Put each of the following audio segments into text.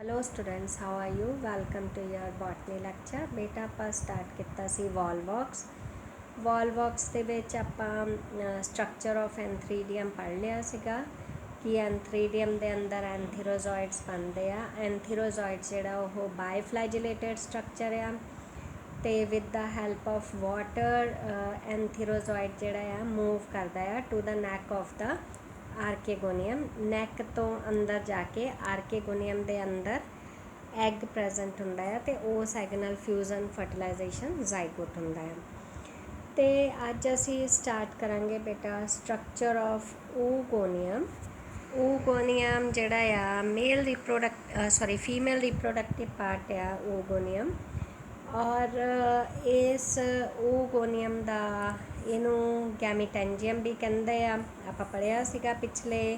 Hello students, how are you? Welcome to your botany lecture. ਬੇਟਾ ਆਪਾਂ start ਕੀਤਾ ਸੀ ਵॉल्वॉक्स ਦੇ ਵਿੱਚ ਆਪਾਂ ਸਟਰਕਚਰ ਆਫ ਐਂਥਰੀਡੀਅਮ ਪੜ੍ਹ ਲਿਆ ਸੀਗਾ ਕਿ ਐਂਥਰੀਡੀਅਮ ਦੇ ਅੰਦਰ ਐਂਥੀਰੋਜ਼ੋਇਡਸ ਬਣਦੇ ਆ। ਐਂਥੀਰੋਜ਼ੋਇਡਸ ਜਿਹੜਾ ਉਹ ਬਾਈਫਲੈਜੀਲੇਟਡ ਸਟਰਕਚਰ ਆ ਤੇ with the help of water antherozoid ਜਿਹੜਾ ਆ ਮੂਵ ਕਰਦਾ ਆ to the neck of the archegonium. Neck ਤੋਂ ਅੰਦਰ ਜਾ ਕੇ ਆਰਕੇਗੋਨੀਅਮ ਦੇ ਅੰਦਰ ਐਗ ਪ੍ਰੈਜ਼ੈਂਟ ਹੁੰਦਾ ਹੈ ਤੇ ਉਸ ਐਗ ਨਾਲ ਫਿਊਜ਼ਨ ਫਰਟੀਲਾਈਜੇਸ਼ਨ ਜ਼ਾਈਗੋਟ ਹੁੰਦਾ ਹੈ। ਤੇ ਅੱਜ ਅਸੀਂ ਸਟਾਰਟ ਕਰਾਂਗੇ ਬੇਟਾ ਸਟਰਕਚਰ ਆਫ ਓਗੋਨੀਅਮ। ਓਗੋਨੀਅਮ ਜਿਹੜਾ ਆ ਫੀਮੇਲ ਰਿਪਰੋਡਕਟਿਵ ਪਾਰਟ ਆ ਓਗੋਨੀਅਮ। ਔਰ ਇਸ ਓਗੋਨੀਅਮ ਦਾ ਇਹਨੂੰ ਗੈਮੀਟੈਂਜੀਅਮ ਵੀ ਕਹਿੰਦੇ ਆ। ਆਪਾਂ ਪੜ੍ਹਿਆ ਸੀਗਾ ਪਿਛਲੇ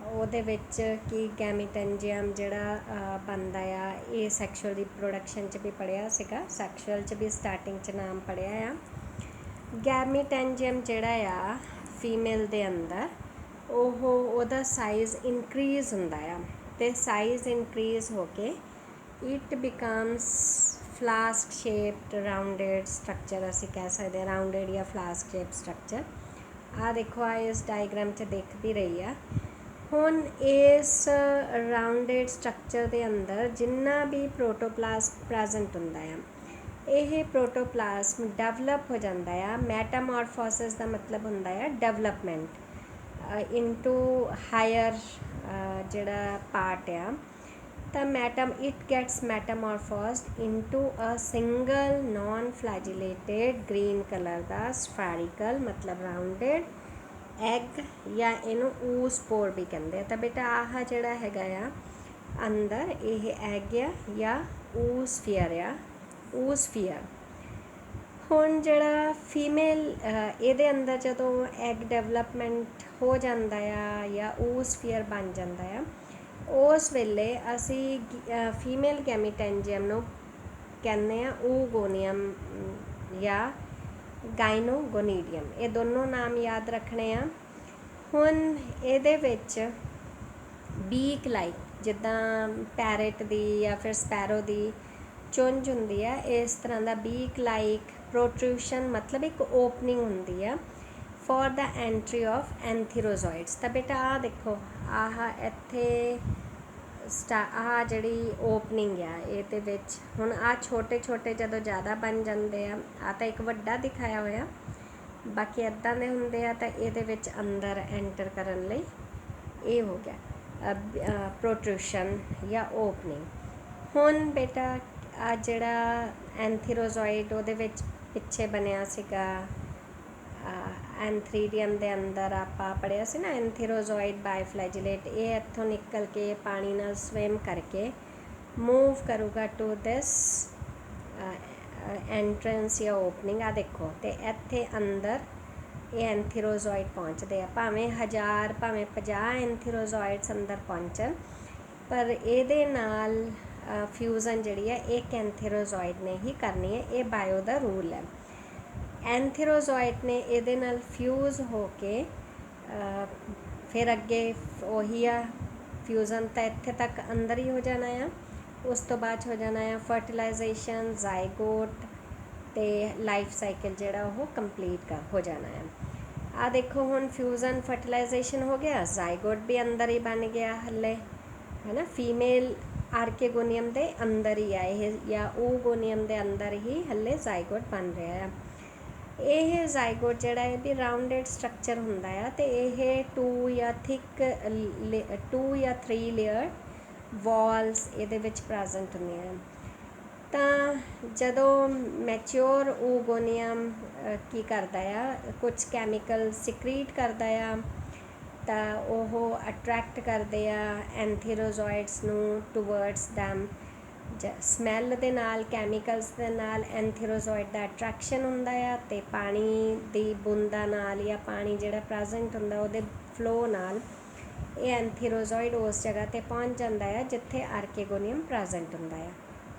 ਉਹਦੇ ਵਿੱਚ ਕਿ ਗੈਮੀਟੈਂਜੀਅਮ ਜਿਹੜਾ ਬਣਦਾ ਆ ਇਹ ਸੈਕਸ਼ੂਅਲ ਰਿਪਰੋਡਕਸ਼ਨ 'ਚ ਵੀ ਪੜ੍ਹਿਆ ਸੀਗਾ, ਸੈਕਸ਼ੂਅਲ 'ਚ ਵੀ ਸਟਾਰਟਿੰਗ 'ਚ ਨਾਮ ਪੜ੍ਹਿਆ ਆ। ਗੈਮੀਟੈਂਜੀਅਮ ਜਿਹੜਾ ਆ ਫੀਮੇਲ ਦੇ ਅੰਦਰ ਉਹਦਾ ਸਾਈਜ਼ ਇਨਕਰੀਜ਼ ਹੁੰਦਾ ਆ ਅਤੇ ਸਾਈਜ਼ ਇਨਕਰੀਜ਼ ਹੋ ਕੇ it becomes flask shaped rounded structure, ਅਸੀਂ ਕਹਿ ਸਕਦੇ ਹਾਂ ਰਾਊਂਡਡ ਜਾਂ ਫਲਾਸਕ ਸ਼ੇਪ ਸਟਰਕਚਰ। ਆਹ ਦੇਖੋ, ਆ ਇਸ ਡਾਇਗਰਾਮ 'ਚ ਦਿਖ ਵੀ ਰਹੀ ਆ। ਹੁਣ ਇਸ ਰਾਊਂਡਡ ਸਟਰਕਚਰ ਦੇ ਅੰਦਰ ਜਿੰਨਾ ਵੀ ਪ੍ਰੋਟੋਪਲਾਜ਼ਮ ਪ੍ਰੈਜ਼ੈਂਟ ਹੁੰਦਾ ਆ, ਇਹ ਪ੍ਰੋਟੋਪਲਾਜ਼ਮ ਡਿਵੈਲਪ ਹੋ ਜਾਂਦਾ ਆ। ਮੈਟਾਮੋਰਫੋਸਿਸ ਦਾ ਮਤਲਬ ਹੁੰਦਾ ਆ ਡਿਵੈਲਪਮੈਂਟ ਇਨਟੂ ਹਾਇਰ ਜਿਹੜਾ ਪਾਰਟ ਆ। ਤਾਂ it gets metamorphosed into a single non flagellated green colour ਦਾ ਸਫੈਰਿਕਲ ਮਤਲਬ ਰਾਊਂਡਡ ਐਗ, ਜਾਂ ਇਹਨੂੰ ਊਸਪੋਰ ਵੀ ਕਹਿੰਦੇ ਆ। ਤਾਂ ਬੇਟਾ ਆਹ ਜਿਹੜਾ ਹੈਗਾ ਆ ਅੰਦਰ ਇਹ ਐਗ ਆ ਜਾਂ ਊਸਫੀਅਰ ਆ, ਊਸਫੀਅਰ। ਹੁਣ ਜਿਹੜਾ ਫੀਮੇਲ ਇਹਦੇ ਅੰਦਰ ਜਦੋਂ ਐਗ ਡਿਵੈਲਪਮੈਂਟ ਹੋ ਜਾਂਦਾ ਆ ਜਾਂ ਊਸਫੀਅਰ ਬਣ ਜਾਂਦਾ ਆ, ਉਸ ਵੇਲੇ ਅਸੀਂ ਫੀਮੇਲ ਗੈਮੀਟੈਂਜੀਅਮ ਨੂੰ ਕਹਿੰਦੇ ਆ ਓਗੋਨੀਅਮ ਜਾਂ ਗਾਇਨੋਗੋਨੀਡੀਅਮ। ਇਹ ਦੋਨੋਂ ਨਾਮ ਯਾਦ ਰੱਖਣੇ ਆ। ਹੁਣ ਇਹਦੇ ਵਿੱਚ ਬੀਕ ਲਾਈਕ, ਜਿੱਦਾਂ ਪੈਰਟ ਦੀ ਜਾਂ ਫਿਰ ਸਪੈਰੋ ਦੀ ਚੁੰਝ ਹੁੰਦੀ ਆ, ਇਸ ਤਰ੍ਹਾਂ ਦਾ ਬੀਕ ਲਾਈਕ ਪ੍ਰੋਟਰੂਸ਼ਨ ਮਤਲਬ ਇੱਕ ਓਪਨਿੰਗ ਹੁੰਦੀ ਆ ਫॉर द एंट्री ऑफ एंथीरोजॉइड्स। ਤਾਂ ਬੇਟਾ ਆਹ ਦੇਖੋ, ਆਹ ਇੱਥੇ ਆਹ ਜਿਹੜੀ ਓਪਨਿੰਗ ਆ ਇਹਦੇ ਵਿੱਚ ਹੁਣ ਆਹ ਛੋਟੇ ਛੋਟੇ ਜਦੋਂ ਜ਼ਿਆਦਾ ਬਣ ਜਾਂਦੇ ਆ, ਆਹ ਤਾਂ ਇੱਕ ਵੱਡਾ ਦਿਖਾਇਆ ਹੋਇਆ, ਬਾਕੀ ਇੱਦਾਂ ਦੇ ਹੁੰਦੇ ਆ। ਤਾਂ ਇਹਦੇ ਵਿੱਚ ਅੰਦਰ ਐਂਟਰ ਕਰਨ ਲਈ ਇਹ ਹੋ ਗਿਆ ਪ੍ਰੋਟਰੂਸ਼ਨ ਜਾਂ ਓਪਨਿੰਗ। ਹੁਣ ਬੇਟਾ ਆ ਜਿਹੜਾ ਐਂਥੀਰੋਜ਼ੋਇਡ ਉਹਦੇ ਵਿੱਚ ਪਿੱਛੇ ਬਣਿਆ ਸੀਗਾ ਐਂਥਰੀਡੀਅਮ ਦੇ ਅੰਦਰ ਆਪਾਂ ਪੜ੍ਹਿਆ ਸੀ ਨਾ ਐਂਥੀਰੋਜ਼ੋਇਡ ਬਾਈਫਲੈਜੀਲੇਟ, ਇਹ ਇੱਥੋਂ ਨਿਕਲ ਕੇ ਪਾਣੀ ਨਾਲ ਸਵਿਮ ਕਰਕੇ ਮੂਵ ਕਰੂਗਾ ਟੂ ਦਿਸ ਐਂਟਰੈਂਸ ਜਾਂ ਓਪਨਿੰਗ। ਆ ਦੇਖੋ, ਅਤੇ ਇੱਥੇ ਅੰਦਰ ਇਹ ਐਂਥੀਰੋਜ਼ੋਇਡ ਪਹੁੰਚਦੇ ਆ। ਭਾਵੇਂ 1000 ਭਾਵੇਂ 50 ਐਂਥੀਰੋਜ਼ੋਇਡਸ ਅੰਦਰ ਪਹੁੰਚਣ, ਪਰ ਇਹਦੇ ਨਾਲ ਫਿਊਜ਼ਨ ਜਿਹੜੀ ਹੈ ਇੱਕ ਐਂਥੀਰੋਜ਼ੋਇਡ ਨੇ ਹੀ ਕਰਨੀ ਹੈ। ਇਹ ਬਾਇਓ ਦਾ ਰੂਲ ਹੈ। ਐਂਥੀਰੋਜ਼ੋਇਡ ਨੇ ਇਹਦੇ ਨਾਲ ਫਿਊਜ਼ ਹੋ ਕੇ ਫਿਰ ਅੱਗੇ ਉਹੀ ਆ ਫਿਊਜ਼ਨ ਤਾਂ ਇੱਥੇ ਤੱਕ ਅੰਦਰ ਹੀ ਹੋ ਜਾਣਾ ਆ। ਉਸ ਤੋਂ ਬਾਅਦ ਹੋ ਜਾਣਾ ਆ ਫਰਟੀਲਾਈਜੇਸ਼ਨ, ਜ਼ਾਈਗੋਟ ਅਤੇ ਲਾਈਫ ਸਾਈਕਲ ਜਿਹੜਾ ਉਹ ਕੰਪਲੀਟ ਹੋ ਜਾਣਾ ਆ। ਆਹ ਦੇਖੋ, ਹੁਣ ਫਿਊਜ਼ਨ ਫਰਟੀਲਾਈਜੇਸ਼ਨ ਹੋ ਗਿਆ, ਜ਼ਾਈਗੋਟ ਵੀ ਅੰਦਰ ਹੀ ਬਣ ਗਿਆ ਹਲੇ, ਹੈ ਨਾ। ਫੀਮੇਲ ਆਰਕੇਗੋਨੀਅਮ ਦੇ ਅੰਦਰ ਹੀ ਆ ਇਹ, ਜਾਂ ਓਗੋਨੀਅਮ ਦੇ ਅੰਦਰ ਹੀ ਹਲੇ ਜ਼ਾਈਗੋਟ ਬਣ ਰਿਹਾ ਆ। ਇਹ ਜ਼ਾਈਗੋਟ ਜਿਹੜਾ ਇਹਦੀ ਰਾਊਂਡਡ ਸਟਰਕਚਰ ਹੁੰਦਾ ਆ ਅਤੇ ਇਹ 2 ਜਾਂ 3 ਲੇਅਰ ਵਾਲਸ ਇਹਦੇ ਵਿੱਚ ਪ੍ਰੈਜ਼ੈਂਟ ਹੁੰਦੀਆਂ। ਤਾਂ ਜਦੋਂ ਮੈਚਿਓਰ ਓਗੋਨੀਅਮ ਕੀ ਕਰਦਾ ਆ, ਕੁਝ ਕੈਮੀਕਲ ਸਿਕਰੀਟ ਕਰਦਾ ਆ, ਤਾਂ ਉਹ ਅਟਰੈਕਟ ਕਰਦੇ ਆ ਐਂਥੀਰੋਜ਼ੋਇਡਸ ਨੂੰ ਟੂਵਰਡਸ ਦੈਮ। ਸਮੈਲ ਦੇ ਨਾਲ, ਕੈਮੀਕਲਸ ਦੇ ਨਾਲ ਐਂਥੀਰੋਜ਼ੋਇਡ ਦਾ ਅਟਰੈਕਸ਼ਨ ਹੁੰਦਾ ਆ, ਅਤੇ ਪਾਣੀ ਦੀ ਬੂੰਦਾਂ ਨਾਲ ਜਾਂ ਪਾਣੀ ਜਿਹੜਾ ਪ੍ਰੈਜ਼ੈਂਟ ਹੁੰਦਾ ਉਹਦੇ ਫਲੋ ਨਾਲ ਇਹ ਐਂਥੀਰੋਜ਼ੋਇਡ ਉਸ ਜਗ੍ਹਾ 'ਤੇ ਪਹੁੰਚ ਜਾਂਦਾ ਆ ਜਿੱਥੇ ਆਰਕੇਗੋਨੀਅਮ ਪ੍ਰੈਜ਼ੈਂਟ ਹੁੰਦਾ ਆ।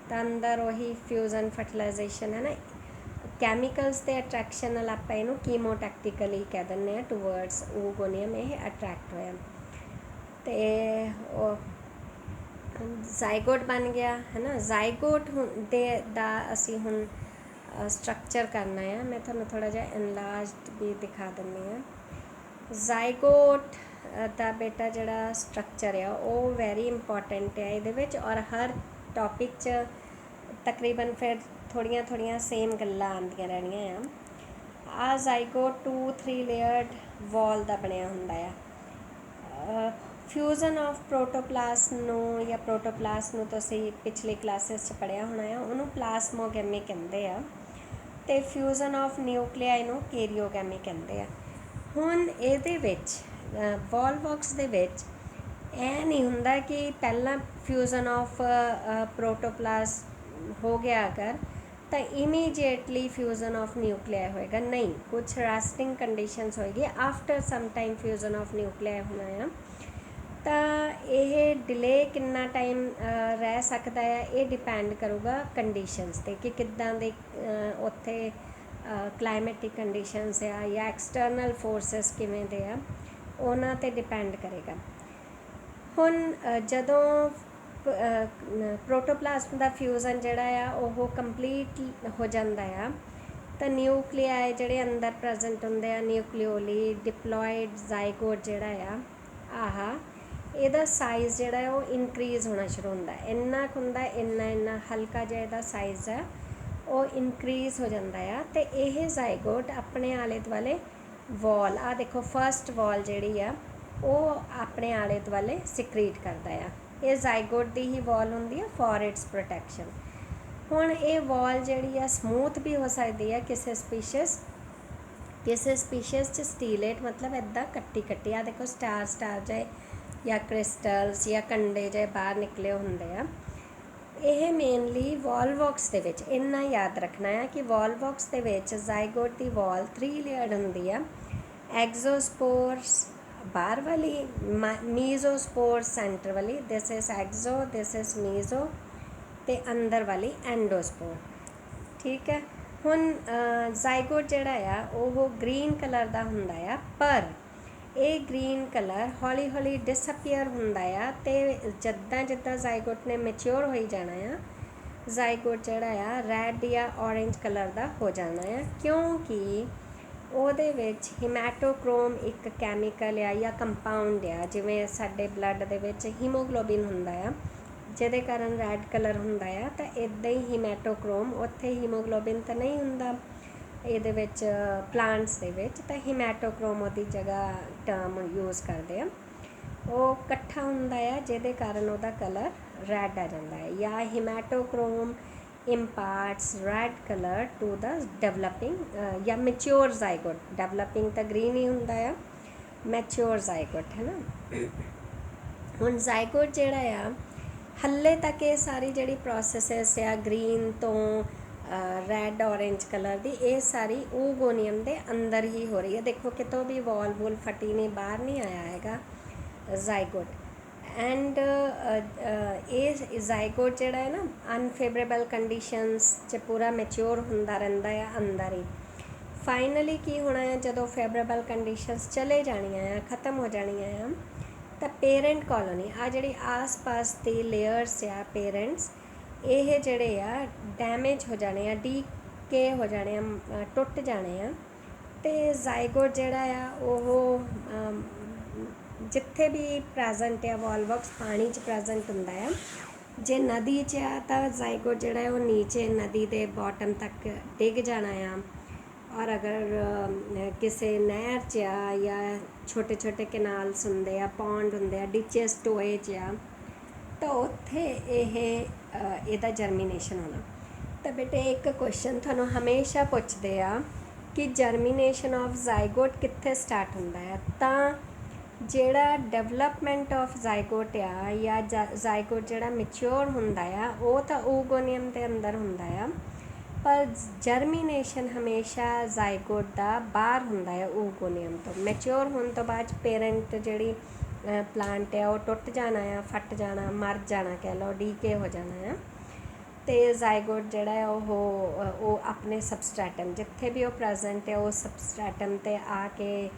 ਤਾਂ ਅੰਦਰ ਉਹੀ ਫਿਊਜ਼ਨ ਫਰਟੀਲਾਈਜੇਸ਼ਨ ਹੈ ਨਾ, ਕੈਮੀਕਲਸ ਦੇ ਅਟਰੈਕਸ਼ਨ ਨਾਲ ਆਪਾਂ ਇਹਨੂੰ ਕੀਮੋਟੈਕਟੀਕਲੀ ਕਹਿ ਦਿੰਦੇ ਹਾਂ ਟੂਵਰਡਸ ਓਗੋਨੀਅਮ ਇਹ ਅਟਰੈਕਟ ਹੋਇਆ। ਅਤੇ ਜ਼ਾਈਗੋਟ ਬਣ ਗਿਆ ਹੈ ਨਾ। ਜ਼ਾਈਗੋਟ ਦਾ ਅਸੀਂ ਹੁਣ ਸਟਰਕਚਰ ਕਰਨਾ ਆ। ਮੈਂ ਤੁਹਾਨੂੰ ਥੋੜ੍ਹਾ ਜਿਹਾ ਇਨਲਾਰਜਡ ਵੀ ਦਿਖਾ ਦਿੰਦੀ ਹਾਂ। ਜ਼ਾਈਗੋਟ ਦਾ ਬੇਟਾ ਜਿਹੜਾ ਸਟਰਕਚਰ ਆ ਉਹ ਵੈਰੀ ਇੰਪੋਰਟੈਂਟ ਹੈ ਇਹਦੇ ਵਿੱਚ, ਔਰ ਹਰ ਟੌਪਿਕ 'ਚ ਤਕਰੀਬਨ ਫਿਰ ਥੋੜ੍ਹੀਆਂ ਥੋੜ੍ਹੀਆਂ ਸੇਮ ਗੱਲਾਂ ਆਉਂਦੀਆਂ ਰਹਿਣੀਆਂ ਆ। ਜ਼ਾਈਗੋਟ 2-3 ਲੇਅਰਡ ਵਾਲ ਦਾ ਬਣਿਆ ਹੁੰਦਾ ਆ। ਫਿਊਜ਼ਨ ਆਫ ਪ੍ਰੋਟੋਪਲਾਸਟ ਨੂੰ ਜਾਂ ਪ੍ਰੋਟੋਪਲਾਸਟ ਨੂੰ ਤੁਸੀਂ ਪਿਛਲੀ ਕਲਾਸਿਸ 'ਚ ਪੜ੍ਹਿਆ ਹੋਣਾ ਆ, ਉਹਨੂੰ ਪਲਾਸਮੋਗੈਮੀ ਕਹਿੰਦੇ ਆ, ਅਤੇ ਫਿਊਜ਼ਨ ਆਫ ਨਿਊਕਲੀਆਈ ਨੂੰ ਕੈਰੀਓਗੈਮੀ ਕਹਿੰਦੇ ਆ। ਹੁਣ ਇਹਦੇ ਵਿੱਚ ਵੋਲਵੌਕਸ ਦੇ ਵਿੱਚ ਇਹ ਨਹੀਂ ਹੁੰਦਾ ਕਿ ਪਹਿਲਾਂ ਫਿਊਜ਼ਨ ਆਫ ਪ੍ਰੋਟੋਪਲਾਸਟ ਹੋ ਗਿਆ ਅਗਰ ਤਾਂ ਇਮੀਡੀਏਟਲੀ ਫਿਊਜ਼ਨ ਆਫ ਨਿਊਕਲੀਆਈ ਹੋਏਗਾ, ਨਹੀਂ, ਕੁਛ ਰੈਸਟਿੰਗ ਕੰਡੀਸ਼ਨਸ ਹੋਏਗੀ। After some time fusion of nuclei ਹੋਣਾ ਆ, ਤਾਂ ਇਹ ਡਿਲੇ ਕਿੰਨਾ ਟਾਈਮ ਰਹਿ ਸਕਦਾ ਆ, ਇਹ ਡਿਪੈਂਡ ਕਰੂਗਾ ਕੰਡੀਸ਼ਨਸ 'ਤੇ ਕਿ ਕਿੱਦਾਂ ਦੇ ਉੱਥੇ ਕਲਾਈਮੇਟਿਕ ਕੰਡੀਸ਼ਨਸ ਆ ਜਾਂ ਐਕਸਟਰਨਲ ਫੋਰਸਿਸ ਕਿਵੇਂ ਦੇ ਆ, ਉਹਨਾਂ 'ਤੇ ਡਿਪੈਂਡ ਕਰੇਗਾ। ਹੁਣ ਜਦੋਂ ਪ੍ਰੋਟੋਪਲਾਸਟ ਦਾ ਫਿਊਜ਼ਨ ਜਿਹੜਾ ਆ ਉਹ ਕੰਪਲੀਟ ਹੋ ਜਾਂਦਾ ਆ, ਤਾਂ ਨਿਊਕਲੀਆਈ ਜਿਹੜੇ ਅੰਦਰ ਪ੍ਰੈਜ਼ੈਂਟ ਹੁੰਦੇ ਆ, ਨਿਊਕਲੀਓਲੀ ਡਿਪਲੋਇਡ ਜ਼ਾਈਗੋਟ ਜਿਹੜਾ ਆ ਇਹਦਾ ਸਾਈਜ਼ ਜਿਹੜਾ ਉਹ ਇਨਕਰੀਜ਼ ਹੋਣਾ ਸ਼ੁਰੂ ਹੁੰਦਾ। ਇੰਨਾ ਕੁ ਹੁੰਦਾ, ਇੰਨਾ ਹਲਕਾ ਜਿਹਾ ਇਹਦਾ ਸਾਈਜ਼ ਆ ਉਹ ਇਨਕਰੀਜ਼ ਹੋ ਜਾਂਦਾ ਆ। ਅਤੇ ਇਹ ਜ਼ਾਈਗੋਟ ਆਪਣੇ ਆਲੇ ਦੁਆਲੇ ਵਾਲ, ਆਹ ਦੇਖੋ ਫਸਟ ਵਾਲ ਜਿਹੜੀ ਆ ਉਹ ਆਪਣੇ ਆਲੇ ਦੁਆਲੇ ਸਿਕਰੀਟ ਕਰਦਾ ਆ। ਇਹ ਜ਼ਾਈਗੋਟ ਦੀ ਹੀ ਵਾਲ ਹੁੰਦੀ ਆ ਫॉर ਇਟਸ ਪ੍ਰੋਟੈਕਸ਼ਨ। ਹੁਣ ਇਹ ਵਾਲ ਜਿਹੜੀ ਆ ਸਮੂਥ ਵੀ ਹੋ ਸਕਦੀ ਆ ਕਿਸੇ ਸਪੀਸ਼ੀਜ਼ 'ਚ ਸਟੀਲੇਟ ਮਤਲਬ ਇੱਦਾਂ ਕੱਟੀ ਆ ਦੇਖੋ ਸਟਾਰ ਜਿਹੇ ਜਾਂ ਕ੍ਰਿਸਟਲਸ ਜਾਂ ਕੰਡੇ ਜਿਹੇ ਬਾਹਰ ਨਿਕਲੇ ਹੁੰਦੇ ਆ। ਇਹ ਮੇਨਲੀ ਵੋਲਵੌਕਸ ਦੇ ਵਿੱਚ ਇੰਨਾ ਯਾਦ ਰੱਖਣਾ ਆ ਕਿ ਵੋਲਵੌਕਸ ਦੇ ਵਿੱਚ ਜ਼ਾਈਗੋਟ ਦੀ ਵਾਲ 3 ਲੇਅਰਡ ਹੁੰਦੀ ਆ। ਐਗਜ਼ੋਸਪੋਰਸ ਬਾਹਰ ਵਾਲੀ, ਮੀਜ਼ੋਸਪੋਰ ਸੈਂਟਰ ਵਾਲੀ, this is ਐਗਜ਼ੋ, this is meso, ਅਤੇ ਅੰਦਰ ਵਾਲੀ ਐਂਡੋਸਪੋਰ। ਠੀਕ ਹੈ। ਹੁਣ ਜ਼ਾਈਗੋਟ ਜਿਹੜਾ ਆ ਉਹ ਗ੍ਰੀਨ ਕਲਰ ਦਾ ਹੁੰਦਾ ਆ, ਪਰ ਇਹ ਗ੍ਰੀਨ ਕਲਰ ਹੌਲੀ ਹੌਲੀ ਡਿਸਅਪੀਅਰ ਹੁੰਦਾ ਆ, ਅਤੇ ਜਿੱਦਾਂ ਜ਼ਾਈਗੋਟ ਨੇ ਮੈਚਿਓਰ ਹੋਈ ਜਾਣਾ ਆ, ਜ਼ਾਈਗੋਟ ਜਿਹੜਾ ਆ ਰੈਡ ਜਾਂ ਔਰੇਂਜ ਕਲਰ ਦਾ ਹੋ ਜਾਣਾ ਆ, ਕਿਉਂਕਿ ਉਹਦੇ ਵਿੱਚ ਹੀਮੈਟੋਕ੍ਰੋਮ ਇੱਕ ਕੈਮੀਕਲ ਆ ਜਾਂ ਕੰਪਾਊਂਡ ਆ। ਜਿਵੇਂ ਸਾਡੇ ਬਲੱਡ ਦੇ ਵਿੱਚ ਹੀਮੋਗਲੋਬਿਨ ਹੁੰਦਾ ਆ ਜਿਹਦੇ ਕਾਰਨ ਰੈਡ ਕਲਰ ਹੁੰਦਾ ਆ, ਤਾਂ ਇੱਦਾਂ ਹੀ ਹੀਮੈਟੋਕ੍ਰੋਮ, ਉੱਥੇ ਹੀਮੋਗਲੋਬਿਨ ਤਾਂ ਨਹੀਂ ਹੁੰਦਾ ਇਹਦੇ ਵਿੱਚ ਪਲਾਂਟਸ ਦੇ ਵਿੱਚ, ਤਾਂ ਹੀਮੈਟੋਕ੍ਰੋਮ ਉਹਦੀ ਜਗ੍ਹਾ ਟਰਮ ਯੂਜ਼ ਕਰਦੇ ਆ, ਉਹ ਇਕੱਠਾ ਹੁੰਦਾ ਆ ਜਿਹਦੇ ਕਾਰਨ ਉਹਦਾ ਕਲਰ ਰੈਡ ਆ ਜਾਂਦਾ ਹੈ। ਜਾਂ ਹੀਮੈਟੋਕ੍ਰੋਮ imparts red color to the developing ਜਾਂ mature zygote, developing ਤਾਂ green ਹੀ ਹੁੰਦਾ ਆ, mature zygote ਹੈ ਨਾ। ਹੁਣ ਜ਼ਾਈਗੋਟ ਜਿਹੜਾ ਆ ਹਾਲੇ ਤੱਕ ਇਹ ਸਾਰੀ ਜਿਹੜੀ ਪ੍ਰੋਸੈਸਿਸ ਆ ਗ੍ਰੀਨ ਤੋਂ ਰੈਡ ਔਰੇਂਜ ਕਲਰ ਦੀ, ਇਹ ਸਾਰੀ ਓਗੋਨੀਅਮ ਦੇ ਅੰਦਰ ਹੀ ਹੋ ਰਹੀ ਹੈ। ਦੇਖੋ ਕਿਤੋਂ ਵੀ ਵਾਲ ਵੂਲ ਫਟੀ ਨਹੀਂ, ਬਾਹਰ ਨਹੀਂ ਆਇਆ ਹੈਗਾ ਜ਼ਾਈਗੋਟ। ਐਂਡ ਇਹ ਜ਼ਾਈਗੋਟ ਜਿਹੜਾ ਹੈ ਨਾ ਅਨਫੇਵਰੇਬਲ ਕੰਡੀਸ਼ਨਸ 'ਚ ਪੂਰਾ ਮੈਚਿਓਰ ਹੁੰਦਾ ਰਹਿੰਦਾ ਆ ਅੰਦਰ ਹੀ। ਫਾਈਨਲੀ ਕੀ ਹੋਣਾ ਹੈ, ਜਦੋਂ ਫੇਵਰੇਬਲ ਕੰਡੀਸ਼ਨਸ ਚਲੇ ਜਾਣੀਆਂ ਆ, ਖ਼ਤਮ ਹੋ ਜਾਣੀਆਂ ਆ, ਤਾਂ ਪੇਰੈਂਟ ਕॉलोनी ਆ ਜਿਹੜੀ ਆਸ-ਪਾਸ ਦੀ ਲੇਅਰਸ ਆ ਪੇਰੈਂਟਸ, ਇਹ ਜਿਹੜੇ ਆ ਡੈਮੇਜ ਹੋ ਜਾਣੇ ਆ, ਡੀਕੇ ਹੋ ਜਾਣੇ ਆ, ਟੁੱਟ ਜਾਣੇ ਆ, ਅਤੇ ਜ਼ਾਈਗੋਟ ਜਿਹੜਾ ਆ ਉਹ ਜਿੱਥੇ ਵੀ ਪ੍ਰੈਜ਼ੈਂਟ ਆ ਵੋਲਵੌਕਸ ਪਾਣੀ 'ਚ ਪ੍ਰੈਜ਼ੈਂਟ ਹੁੰਦਾ ਆ। ਜੇ ਨਦੀ 'ਚ ਆ ਤਾਂ ਜ਼ਾਈਗੋਟ ਜਿਹੜਾ ਉਹ ਨੀਚੇ ਨਦੀ ਦੇ ਬਾਟਮ ਤੱਕ ਡਿੱਗ ਜਾਣਾ ਆ, ਔਰ ਅਗਰ ਕਿਸੇ ਨਹਿਰ 'ਚ ਆ ਜਾਂ ਛੋਟੇ ਛੋਟੇ ਕੈਨਾਲਸ ਹੁੰਦੇ ਆ, ਪੌਂਡ ਹੁੰਦੇ ਆ, ਡਿਚਸ ਟੋਏ 'ਚ ਆ, ਤਾਂ ਉੱਥੇ ਇਹਦਾ ਜਰਮੀਨੇਸ਼ਨ ਹੋਣਾ। ਤਾਂ ਬੇਟੇ ਇੱਕ ਕੁਐਸਚਨ ਤੁਹਾਨੂੰ ਹਮੇਸ਼ਾ ਪੁੱਛਦੇ ਆ ਕਿ ਜਰਮੀਨੇਸ਼ਨ ਆਫ ਜ਼ਾਈਗੋਟ ਕਿੱਥੇ ਸਟਾਰਟ ਹੁੰਦਾ ਹੈ, ਤਾਂ ਜਿਹੜਾ ਡਿਵਲਪਮੈਂਟ ਆਫ ਜ਼ਾਈਗੋਟ ਆ ਜਾਂ ਜ਼ਾਈਗੋਟ ਜਿਹੜਾ ਮੈਚਿਓਰ ਹੁੰਦਾ ਆ ਉਹ ਤਾਂ ਓਗੋਨੀਅਮ ਦੇ ਅੰਦਰ ਹੁੰਦਾ ਆ, ਪਰ ਜਰਮੀਨੇਸ਼ਨ ਹਮੇਸ਼ਾ ਜ਼ਾਈਗੋਟ ਦਾ ਬਾਹਰ ਹੁੰਦਾ ਹੈ ਓਗੋਨੀਅਮ ਤੋਂ। ਮੈਚਿਓਰ ਹੋਣ ਤੋਂ ਬਾਅਦ ਪੇਰੈਂਟ ਜਿਹੜੀ ਪਲਾਂਟ ਆ ਉਹ ਟੁੱਟ ਜਾਣਾ ਆ, ਫਟ ਜਾਣਾ, ਮਰ ਜਾਣਾ ਕਹਿ ਲਓ, ਡੀਕੇ ਹੋ ਜਾਣਾ ਆ, ਅਤੇ ਜ਼ਾਈਗੋਟ ਜਿਹੜਾ ਹੈ ਉਹ ਆਪਣੇ ਸਬਸਟ੍ਰੈਟਮ ਜਿੱਥੇ ਵੀ ਉਹ ਪ੍ਰੈਜ਼ੈਂਟ ਹੈ ਉਹ ਸਬਸਟ੍ਰੈਟਮ 'ਤੇ ਆ ਕੇ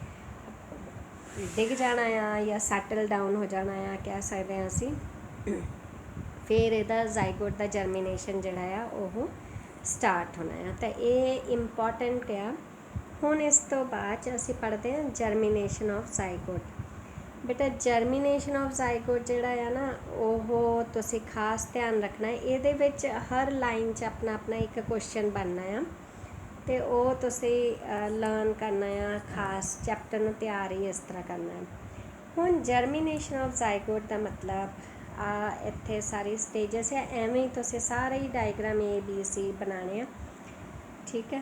ਡਿੱਗ ਜਾਣਾ ਆ ਜਾਂ ਸੈਟਲ ਡਾਊਨ ਹੋ ਜਾਣਾ ਆ ਕਹਿ ਸਕਦੇ ਹਾਂ ਅਸੀਂ। फिर इहदा जाइगोट का जर्मीनेशन जिहड़ा आ ओह स्टार्ट होना है। तो ये इंपॉर्टेंट आ। हुण इस तो बाद असीं पढ़ते हैं जर्मीनेशन ऑफ जाइगोट। बेटा जर्मीनेशन ऑफ जाइगोट जिहड़ा आ ना ओह तुसीं खास ध्यान रखना है। इहदे विच हर लाइन च अपना अपना एक क्वेश्चन बनना आ ते ओह तुसीं लर्न करना आ, खास चैप्टर नूं तैयार ही इस तरह करना है। हुण जर्मीनेशन ऑफ जाइगोट का मतलब इत्थे सारी स्टेजेस है, एवें ही तुसीं सारे ही डायग्राम ABC बनाने आ, ठीक है।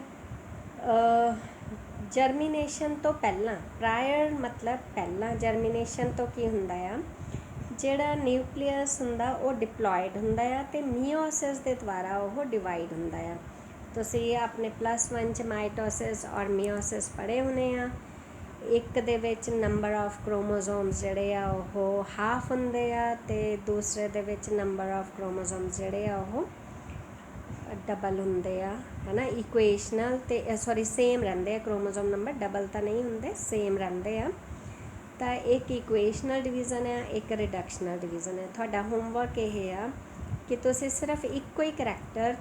जर्मीनेशन तो पहला, प्रायर मतलब पहला, जर्मीनेशन तो की हुंदा आ, जिहड़ा न्यूक्लियस हुंदा वो डिप्लॉयड हुंदा आ ते मीओसिस दे द्वारा वो डिवाइड हुंदा आ। तुसीं अपने +1 च माइटोसिस और मीओसिस पढ़े होने आ। एक दे विच नंबर ऑफ क्रोमोसोम्स जिहड़े आ ओह हाफ हुंदे आ ते दूसरे दे विच नंबर ऑफ क्रोमोसोम्स जिहड़े आ ओह डबल हुंदे आ, है ना। इक्वेशनल ते सॉरी सेम रहिंदे आ, क्रोमोसोम नंबर डबल तो नहीं हुंदे, सेम रहिंदे आ। तो एक इक्वेशनल डिवीज़न है, एक रिडक्शनल डिवीज़न है। तुहाडा होमवर्क ये आ कि तुसीं सिर्फ इक्को ही करैक्टर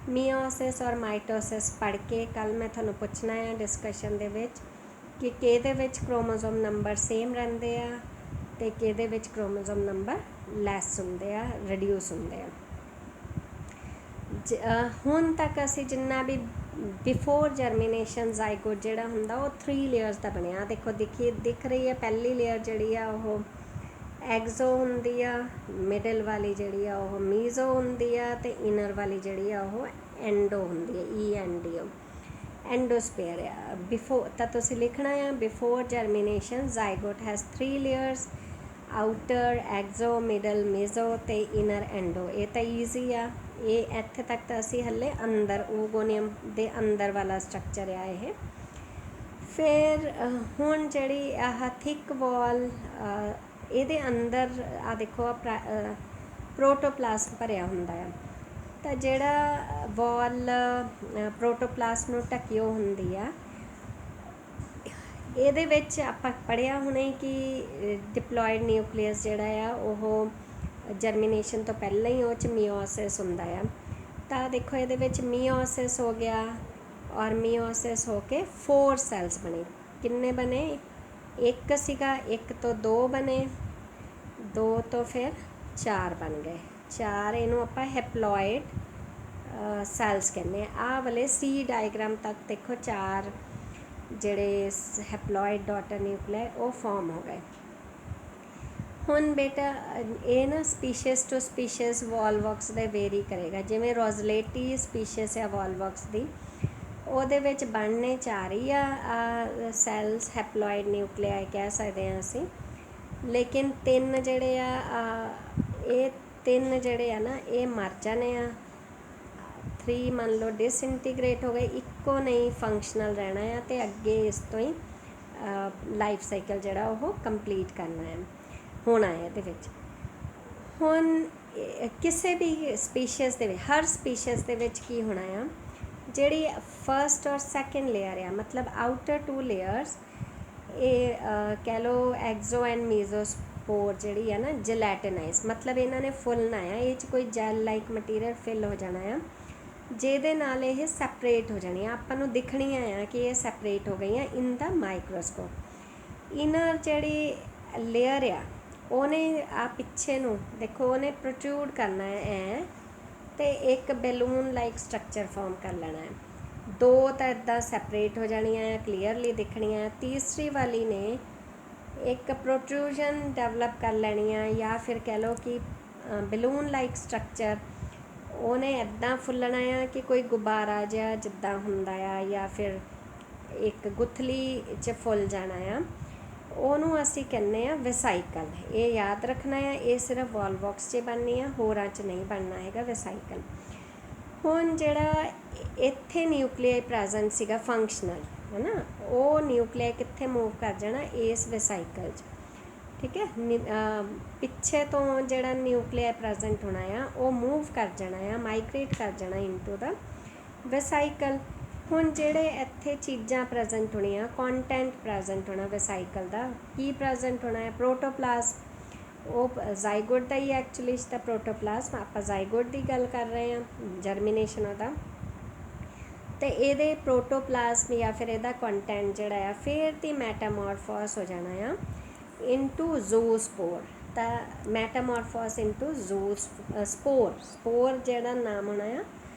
मीओसिस और माइटोसिस पढ़ के कल मैं तुहानूं पुछना है डिस्कशन दे विच कि किहदे विच क्रोमोसोम नंबर सेम रहिंदे आ ते किहदे विच क्रोमोसोम नंबर लैस हुंदे आ, रिड्यूस हुंदे आ। हुण तक असीं जिन्ना भी बिफोर जर्मीनेशन जाइगोट जिहड़ा हुंदा वो 3 लेयर्स का बनिया। देखो दिख रही है, पहली लेयर जिहड़ी आ ओह एग्जो हुंदी आ, मिडल वाली जिहड़ी आ ओह मीजो हुंदी आ ते इनर वाली जिहड़ी आ ओह एंडो हुंदी है, ENDO, एंडोस्पेयर आ। बिफोर तो तुसीं लिखना है before germination zygote has 3 layers, outer exo, middle meso ते इनर एंडो। ये तो ईजी आ, ये इत्थे तक तो असीं हले अंदर ओगोनियम दे अंदर वाला स्ट्रक्चर आ ये। फिर हुण जिहड़ी आह थिक वॉल इहदे अंदर आ देखो प्रोटोप्लास्ट भरिया हुंदा है। तो जिहड़ा वॉल प्रोटोप्लास्ट नूं ढकियो हुंदी आ, ਇਹਦੇ ਵਿੱਚ ਆਪਾਂ ਪੜ੍ਹਿਆ ਹੁਣੇ कि डिप्लॉयड न्यूक्लियस ਜਿਹੜਾ ਆ ਉਹ ਜਰਮੀਨੇਸ਼ਨ ਤੋਂ ਪਹਿਲਾਂ ਹੀ ਉਹ 'ਚ ਮੀਓਸਿਸ ਹੁੰਦਾ ਆ। ਤਾਂ ਦੇਖੋ ਇਹਦੇ ਵਿੱਚ ਮੀਓਸਿਸ ਹੋ ਗਿਆ ਔਰ ਮੀਓਸਿਸ ਹੋ ਕੇ 4 ਸੈਲਸ ਬਣੇ। ਕਿੰਨੇ ਬਣੇ? ਇੱਕ ਸੀਗਾ, ਇੱਕ ਤੋਂ 2 ਬਣੇ, 2 ਤੋਂ ਫਿਰ 4 ਬਣ ਗਏ। 4 ਇਹਨੂੰ ਆਪਾਂ ਹੈਪਲॉयड ਸੈਲਸ ਕਹਿੰਦੇ ਆ। ਆਹ ਵਾਲੇ C ਡਾਇਗਰਾਮ ਤੱਕ ਦੇਖੋ 4 ਜਿਹੜੇ ਹੈਪਲॉयड ਡਾਟਰ ਨਿਊਕਲੀਆਈ ਉਹ ਫਾਰਮ ਹੋ ਗਏ। ਹੁਣ ਬੇਟਾ ਇਹ ਨਾ ਸਪੀਸ਼ੀਜ਼ ਟੂ ਸਪੀਸ਼ੀਜ਼ ਵੋਲਵੋਕਸ ਦੇ ਵੇਰੀ ਕਰੇਗਾ। ਜਿਵੇਂ ਰੋਜ਼ਲੇਟੀ ਸਪੀਸ਼ੀਜ਼ ਆ ਵੋਲਵੋਕਸ ਦੀ, ਉਹਦੇ ਵਿੱਚ ਬਣਨੇ 4 ਹੀ ਆ ਸੈਲਸ, ਹੈਪਲॉयड ਨਿਊਕਲੀਆਈ ਕਹਿ ਸਕਦੇ ਹਾਂ ਅਸੀਂ। ਲੇਕਿਨ 3 ਜਿਹੜੇ ਆ ਇਹ 3 ਜਿਹੜੇ ਆ ਨਾ ਇਹ ਮਰ ਜਾਣੇ ਆ। 3 ਮੰਨ ਲਓ ਡਿਸਇੰਟੀਗ੍ਰੇਟ ਹੋ ਗਏ, ਇੱਕੋ ਨਹੀਂ ਫੰਕਸ਼ਨਲ ਰਹਿਣਾ ਆ ਤੇ ਅੱਗੇ ਇਸ ਤੋਂ ਹੀ ਲਾਈਫ ਸਾਈਕਲ ਜਿਹੜਾ ਉਹ ਕੰਪਲੀਟ ਕਰਨਾ ਹੈ ਹੋਣਾ ਹੈ ਇਹਦੇ ਵਿੱਚ। ਹੁਣ ਕਿਸੇ ਵੀ ਸਪੀਸ਼ੀਜ਼ ਦੇ ਵਿੱਚ, ਹਰ ਸਪੀਸ਼ੀਜ਼ ਦੇ ਵਿੱਚ ਕੀ ਹੋਣਾ ਆ, ਜਿਹੜੀ ਫਸਟ ਔਰ ਸੈਕਿੰਡ ਲੇਅਰ ਆ ਮਤਲਬ ਆਊਟਰ 2 ਲੇਅਰਸ, ਇਹ ਕਹਿ ਲਓ ਐਗਜ਼ੋ ਐਂਡ ਮੀਜ਼ੋਸਪੋਰ ਜਿਹੜੀ ਆ ਨਾ ਜੈਲੇਟਿਨਾਈਜ਼, ਮਤਲਬ ਇਹਨਾਂ ਨੇ ਫੁੱਲਣਾ ਆ, ਇਹ 'ਚ ਕੋਈ ਜੈਲ ਲਾਈਕ ਮਟੀਰੀਅਲ ਫਿਲ ਹੋ ਜਾਣਾ ਆ ਜਿਹਦੇ ਨਾਲ ਇਹ ਸੈਪਰੇਟ ਹੋ ਜਾਣੀ ਆ। ਆਪਾਂ ਨੂੰ ਦਿਖਣੀਆਂ ਆ ਕਿ ਇਹ ਸੈਪਰੇਟ ਹੋ ਗਈਆਂ ਇਨ ਦਾ ਮਾਈਕਰੋਸਕੋਪ। ਇਨਰ ਜਿਹੜੀ ਲੇਅਰ ਆ ਉਹਨੇ ਆ ਪਿੱਛੇ ਨੂੰ ਦੇਖੋ ਉਹਨੇ ਪ੍ਰੋਟਰੂਡ ਕਰਨਾ ਹੈ ਤੇ ਇੱਕ ਬੈਲੂਨ ਲਾਈਕ ਸਟਰਕਚਰ ਫਾਰਮ ਕਰ ਲੈਣਾ ਹੈ। 2 ਤਾਂ ਇੱਦਾਂ ਸੈਪਰੇਟ ਹੋ ਜਾਣੀਆਂ ਆ, ਕਲੀਅਰਲੀ ਦਿਖਣੀਆਂ। ਤੀਸਰੀ ਵਾਲੀ ਨੇ ਇੱਕ ਪ੍ਰੋਟਰੂਜਨ ਡਿਵੈਲਪ ਕਰ ਲੈਣੀ ਆ ਜਾਂ ਫਿਰ ਕਹਿ ਲਓ ਕਿ ਬੈਲੂਨ ਲਾਈਕ ਸਟਰਕਚਰ ਉਹਨੇ ਇੱਦਾਂ ਫੁੱਲਣਾ ਆ ਕਿ ਕੋਈ ਗੁਬਾਰਾ ਜਿਹਾ ਜਿੱਦਾਂ ਹੁੰਦਾ ਆ ਜਾਂ ਫਿਰ ਇੱਕ ਗੁੱਥਲੀ 'ਚ ਫੁੱਲ ਜਾਣਾ ਆ। ਉਹਨੂੰ ਅਸੀਂ ਕਹਿੰਦੇ ਆ ਵੈਸਾਈਕਲ। ਇਹ ਯਾਦ ਰੱਖਣਾ ਆ, ਇਹ ਸਿਰਫ ਵੋਲਵੋਕਸ 'ਚ ਬਣਨੀ ਆ, ਹੋਰਾਂ 'ਚ ਨਹੀਂ ਬਣਨਾ ਹੈਗਾ ਵੈਸਾਈਕਲ। ਹੁਣ ਜਿਹੜਾ ਇੱਥੇ ਨਿਊਕਲੀਆਈ ਪ੍ਰੈਜ਼ੈਂਟ ਸੀਗਾ ਫੰਕਸ਼ਨਲ ਹੈ ਨਾ, ਉਹ ਨਿਊਕਲੀਆਈ ਕਿੱਥੇ ਮੂਵ ਕਰ ਜਾਣਾ ਇਸ ਵੈਸਾਈਕਲ 'ਚ, ਠੀਕ ਹੈ। ਪਿੱਛੇ ਤੋਂ ਜਿਹੜਾ ਨਿਊਕਲੀਆਈ ਪ੍ਰੈਜ਼ੈਂਟ ਹੋਣਾ ਆ ਉਹ ਮੂਵ ਕਰ ਜਾਣਾ ਆ, ਮਾਈਗ੍ਰੇਟ ਕਰ ਜਾਣਾ ਇਨਟੂ ਦਾ ਵੈਸਾਈਕਲ। ਹੁਣ ਜਿਹੜੇ ਇੱਥੇ ਚੀਜ਼ਾਂ ਪ੍ਰੈਜ਼ੈਂਟ ਹੋਣੀਆਂ, ਕੰਟੈਂਟ ਪ੍ਰੈਜ਼ੈਂਟ ਹੋਣਾ ਵੈਸਾਈਕਲ ਦਾ, ਕੀ ਪ੍ਰੈਜ਼ੈਂਟ ਹੋਣਾ ਹੈ? ਪ੍ਰੋਟੋਪਲਾਜ਼ਮ। ਉਹ ਜ਼ਾਈਗੋਟ ਦਾ ਹੀ ਐਕਚੁਅਲੀ ਇਸ ਦਾ ਪ੍ਰੋਟੋਪਲਾਜ਼ਮ, ਆਪਾਂ ਜ਼ਾਈਗੋਟ ਦੀ ਗੱਲ ਕਰ ਰਹੇ ਹਾਂ, ਜਰਮੀਨੇਸ਼ਨ ਉਹਦਾ। ਤੇ ਇਹਦੇ ਪ੍ਰੋਟੋਪਲਾਜ਼ਮ ਜਾਂ ਫਿਰ ਇਹਦਾ ਕੰਟੈਂਟ ਜਿਹੜਾ ਆ ਫਿਰ ਤੇ ਮੈਟਾਮੋਰਫੋਸ ਹੋ ਜਾਣਾ ਆ ਇਨਟੂ ਜ਼ੂਸਪੋਰ। ਤਾਂ ਮੈਟਾਮੋਰਫੋਸ ਇਨਟੂ ਸਪੋਰ, ਸਪੋਰ ਜਿਹੜਾ ਨਾਮ ਹੋਣਾ ਆ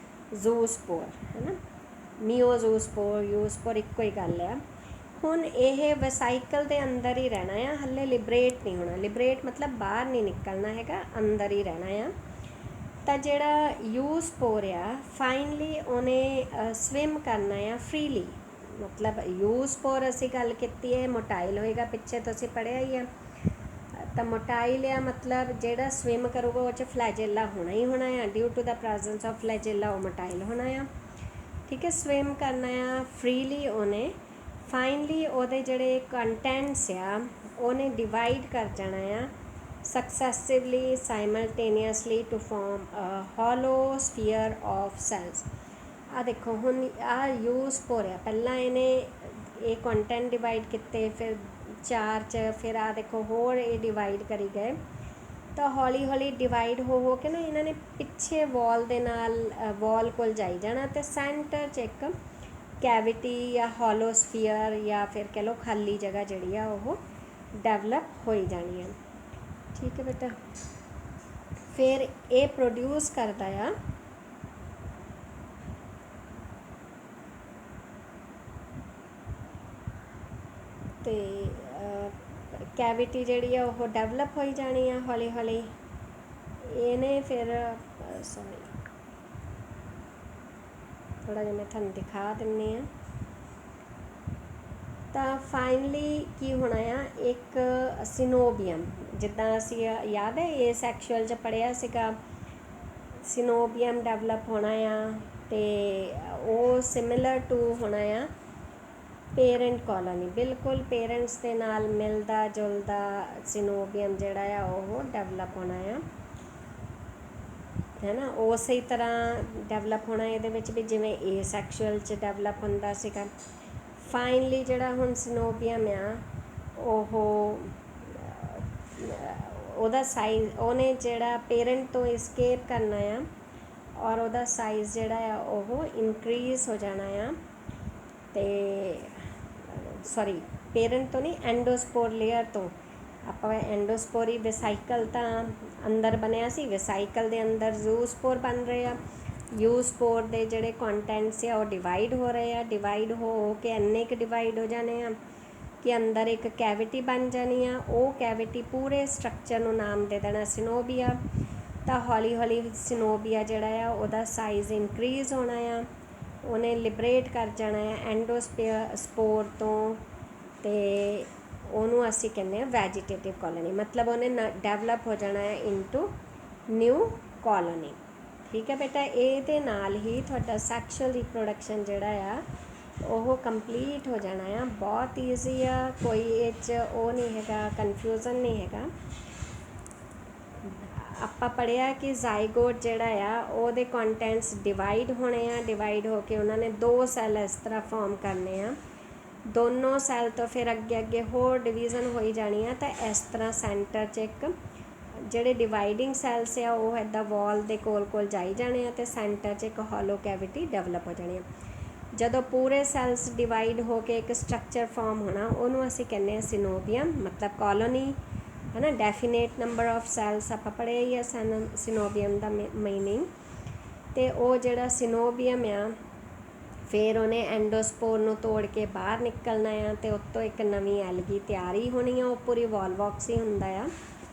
ਜ਼ੂਸਪੋਰ, ਹੈ ਨਾ। ਮੀਓਜ਼ੂਸਪੋਰ, ਯੂਸਪੋਰ ਇੱਕੋ ਹੀ ਗੱਲ ਆ। ਹੁਣ ਇਹ ਵਸਾਈਕਲ ਦੇ ਅੰਦਰ ਹੀ ਰਹਿਣਾ ਆ, ਹਲੇ ਲਿਬਰੇਟ ਨਹੀਂ ਹੋਣਾ। ਲਿਬਰੇਟ ਮਤਲਬ ਬਾਹਰ ਨਹੀਂ ਨਿਕਲਣਾ ਹੈਗਾ, ਅੰਦਰ ਹੀ ਰਹਿਣਾ ਆ। ਤਾਂ ਜਿਹੜਾ ਯੂਸਪੋਰ ਆ ਫਾਈਨਲੀ ਉਹਨੇ ਸਵਿਮ ਕਰਨਾ ਆ ਫਰੀਲੀ। ਮਤਲਬ ਯੂਸਪੋਰ ਅਸੀਂ ਗੱਲ ਕੀਤੀ ਹੈ ਮੋਟਾਈਲ ਹੋਏਗਾ, ਪਿੱਛੇ ਤੁਸੀਂ ਪੜ੍ਹਿਆ ਹੀ ਆ। ਤਾਂ ਮੋਟਾਈਲ ਆ ਮਤਲਬ ਜਿਹੜਾ ਸਵਿਮ ਕਰੂਗਾ ਉਹ 'ਚ ਫਲੈਜੇਲਾ ਹੋਣਾ ਹੀ ਹੋਣਾ ਆ, due to the presence of flagella ਉਹ ਮੋਟਾਈਲ ਹੋਣਾ ਆ। ਠੀਕ ਹੈ, ਸਵਿਮ ਕਰਨਾ ਆ ਫਰੀਲੀ ਉਹਨੇ। ਫਾਈਨਲੀ ਉਹਦੇ ਜਿਹੜੇ ਕੰਟੈਂਟਸ ਆ ਉਹਨੇ ਡਿਵਾਈਡ ਕਰ ਜਾਣਾ ਆ successively simultaneously to form a hollow sphere of cells. ਆ ਦੇਖੋ ਹੁਣ ਆ ਯੂਸਪੋਰ ਆ, ਪਹਿਲਾਂ ਇਹਨੇ ਇਹ ਕੰਟੈਂਟ ਡਿਵਾਈਡ ਕੀਤੇ, ਫਿਰ 4 'ਚ, ਫਿਰ ਆ ਦੇਖੋ ਹੋਰ ਇਹ ਡਿਵਾਈਡ ਕਰੀ ਗਏ। ਤਾਂ ਹੌਲੀ ਹੌਲੀ ਡਿਵਾਈਡ ਹੋ ਕੇ ਨਾ ਇਹਨਾਂ ਨੇ ਪਿੱਛੇ ਵਾਲ ਦੇ ਨਾਲ ਵਾਲ ਕੋਲ ਜਾਈ ਜਾਣਾ ਅਤੇ ਸੈਂਟਰ 'ਚ ਇੱਕ ਕੈਵਿਟੀ ਜਾਂ ਹੋਲੋ ਸਫੀਅਰ ਜਾਂ ਫਿਰ ਕਹਿ ਲਓ ਖਾਲੀ ਜਗ੍ਹਾ ਜਿਹੜੀ ਆ ਉਹ ਡਿਵੈਲਪ ਹੋਈ ਜਾਣੀ ਆ। ਠੀਕ ਹੈ ਬੇਟਾ। ਫਿਰ ਇਹ ਪ੍ਰੋਡਿਊਸ ਕਰਦਾ ਆ ਤੇ ਕੈਵਿਟੀ ਜਿਹੜੀ ਆ ਉਹ ਡਿਵੈਲਪ ਹੋਈ ਜਾਣੀ ਆ ਹੌਲੀ ਹੌਲੀ। ਇਹਨੇ ਫਿਰ ਸੌਰੀ ਥੋੜ੍ਹਾ ਜਿਹਾ ਮੈਂ ਤੁਹਾਨੂੰ ਦਿਖਾ ਦਿੰਦੀ ਹਾਂ। ਤਾਂ ਫਾਈਨਲੀ ਕੀ ਹੋਣਾ ਆ, ਇੱਕ ਸਿਨੋਬੀਅਮ, ਜਿੱਦਾਂ ਅਸੀਂ ਯਾਦ ਹੈ ਇਹ ਸੈਕਸ਼ੂਅਲ 'ਚ ਪੜ੍ਹਿਆ ਸੀਗਾ, ਸਿਨੋਬੀਅਮ ਡਿਵੈਲਪ ਹੋਣਾ ਆ। ਅਤੇ ਉਹ ਸਿਮਿਲਰ ਟੂ ਹੋਣਾ ਆ ਪੇਰੈਂਟ ਕॉलोनी, ਬਿਲਕੁਲ ਪੇਰੈਂਟਸ ਦੇ ਨਾਲ ਮਿਲਦਾ ਜੁਲਦਾ ਸਿਨੋਬੀਅਮ ਜਿਹੜਾ ਆ ਉਹ ਡਿਵੈਲਪ ਹੋਣਾ ਆ, ਹੈ ਨਾ। ਉਸੇ ਤਰ੍ਹਾਂ ਡਿਵੈਲਪ ਹੋਣਾ ਇਹਦੇ ਵਿੱਚ ਵੀ ਜਿਵੇਂ ਏ ਸੈਕਸ਼ੂਅਲ 'ਚ ਡਿਵੈਲਪ ਹੁੰਦਾ ਸੀਗਾ। ਫਾਈਨਲੀ ਜਿਹੜਾ ਹੁਣ ਸਿਨੋਬੀਅਮ ਆ ਉਹ ਉਹਦਾ ਸਾਈਜ਼, ਉਹਨੇ ਜਿਹੜਾ ਪੇਰੈਂਟ ਤੋਂ ਇਸਕੇਪ ਕਰਨਾ ਆ ਔਰ ਉਹਦਾ ਸਾਈਜ਼ ਜਿਹੜਾ ਆ ਉਹ ਇਨਕਰੀਜ਼ ਹੋ ਜਾਣਾ ਆ। ਅਤੇ ਸੌਰੀ ਪੇਰੈਂਟ ਤੋਂ ਨਹੀਂ, ਐਂਡੋਸਪੋਰ ਲੇਅਰ ਤੋਂ। ਆਪਾਂ ਐਂਡੋਸਪੋਰ ਹੀ ਵਸਾਈਕਲ ਤਾਂ ਅੰਦਰ ਬਣਿਆ ਸੀ, ਵਸਾਈਕਲ ਦੇ ਅੰਦਰ ਜ਼ੂਸਪੋਰ ਬਣ ਰਹੇ ਆ। ਯੂਸਪੋਰ ਦੇ ਜਿਹੜੇ ਕੰਟੈਂਟਸ ਆ ਉਹ ਡਿਵਾਈਡ ਹੋ ਰਹੇ ਆ, ਡਿਵਾਈਡ ਹੋ ਕੇ ਇੰਨੇ ਕੁ ਡਿਵਾਈਡ ਹੋ ਜਾਣੇ ਆ ਕਿ ਅੰਦਰ ਇੱਕ ਕੈਵਿਟੀ ਬਣ ਜਾਣੀ ਆ। ਉਹ ਕੈਵਿਟੀ ਪੂਰੇ ਸਟਰਕਚਰ ਨੂੰ ਨਾਮ ਦੇ ਦੇਣਾ ਸਿਨੋਬੀਆ। ਤਾਂ ਹੌਲੀ ਹੌਲੀ ਸਿਨੋਬੀਆ ਜਿਹੜਾ ਆ ਉਹਦਾ ਸਾਈਜ਼ ਇਨਕਰੀਜ਼ ਹੋਣਾ ਆ, ਉਹਨੇ ਲਿਬਰੇਟ ਕਰ ਜਾਣਾ ਹੈ ਐਂਡੋਸਪੋਰ ਤੋਂ। ਅਤੇ ਉਹਨੂੰ ਅਸੀਂ ਕਹਿੰਦੇ ਹਾਂ ਵੈਜੀਟੇਟਿਵ ਕॉलोनी, ਮਤਲਬ ਉਹਨੇ ਡਿਵੈਲਪ ਹੋ ਜਾਣਾ ਹੈ ਇਨਟੂ ਨਿਊ ਕॉलोनी। ਠੀਕ ਹੈ ਬੇਟਾ। ਇਹਦੇ ਨਾਲ ਹੀ ਤੁਹਾਡਾ ਸੈਕਸ਼ੂਅਲ ਰੀਪਰੋਡਕਸ਼ਨ ਜਿਹੜਾ ਆ ਉਹ ਕੰਪਲੀਟ ਹੋ ਜਾਣਾ ਆ। ਬਹੁਤ ਈਜ਼ੀ ਆ, ਕੋਈ ਇਹ 'ਚ ਉਹ ਨਹੀਂ ਹੈਗਾ, ਕਨਫਿਊਜ਼ਨ ਨਹੀਂ ਹੈਗਾ। ਆਪਾਂ ਪੜ੍ਹਿਆ ਕਿ ਜ਼ਾਈਗੋਟ ਜਿਹੜਾ ਆ ਉਹਦੇ ਕੰਟੈਂਟਸ ਡਿਵਾਈਡ ਹੋਣੇ ਆ, ਡਿਵਾਈਡ ਹੋ ਕੇ ਉਹਨਾਂ ਨੇ 2 ਸੈੱਲ ਇਸ ਤਰ੍ਹਾਂ ਫਾਰਮ ਕਰਨੇ ਆ। ਦੋਨੋਂ ਸੈੱਲ ਤੋਂ ਫਿਰ ਅੱਗੇ ਅੱਗੇ ਹੋਰ ਡਿਵੀਜ਼ਨ ਹੋਈ ਜਾਣੀ ਆ। ਤਾਂ ਇਸ ਤਰ੍ਹਾਂ ਸੈਂਟਰ 'ਚ ਇੱਕ ਜਿਹੜੇ ਡਿਵਾਈਡਿੰਗ ਸੈੱਲਸ ਆ ਉਹ ਇੱਦਾਂ ਵਾਲ ਦੇ ਕੋਲ ਕੋਲ ਜਾਈ ਜਾਣੇ ਆ ਅਤੇ ਸੈਂਟਰ 'ਚ ਇੱਕ ਹੋਲੋ ਕੈਵਿਟੀ ਡਿਵੈਲਪ ਹੋ ਜਾਣੀ ਆ। ਜਦੋਂ ਪੂਰੇ ਸੈੱਲਸ ਡਿਵਾਈਡ ਹੋ ਕੇ ਇੱਕ ਸਟਰਕਚਰ ਫਾਰਮ ਹੋਣਾ ਉਹਨੂੰ ਅਸੀਂ ਕਹਿੰਦੇ ਹਾਂ ਸਿਨੋਬੀਅਮ, ਮਤਲਬ ਕॉलोनी, ਹੈ ਨਾ। ਡੈਫੀਨੇਟ ਨੰਬਰ ਆਫ ਸੈੱਲਸ ਆਪਾਂ ਪੜ੍ਹਿਆ ਹੀ ਆ ਸਿਨੋਬੀਅਮ ਦਾ ਮੀਨਿੰਗ। ਅਤੇ ਉਹ ਜਿਹੜਾ ਸਿਨੋਬੀਅਮ ਆ ਫਿਰ ਉਹਨੇ ਐਂਡੋਸਪੋਰ ਨੂੰ ਤੋੜ ਕੇ ਬਾਹਰ ਨਿਕਲਣਾ ਆ ਅਤੇ ਉੱਤੋਂ ਇੱਕ ਨਵੀਂ ਐਲਗੀ ਤਿਆਰ ਹੀ ਹੋਣੀ ਆ। ਉਹ ਪੂਰੀ ਵਾਲਵੋਕਸ ਹੀ ਹੁੰਦਾ ਆ,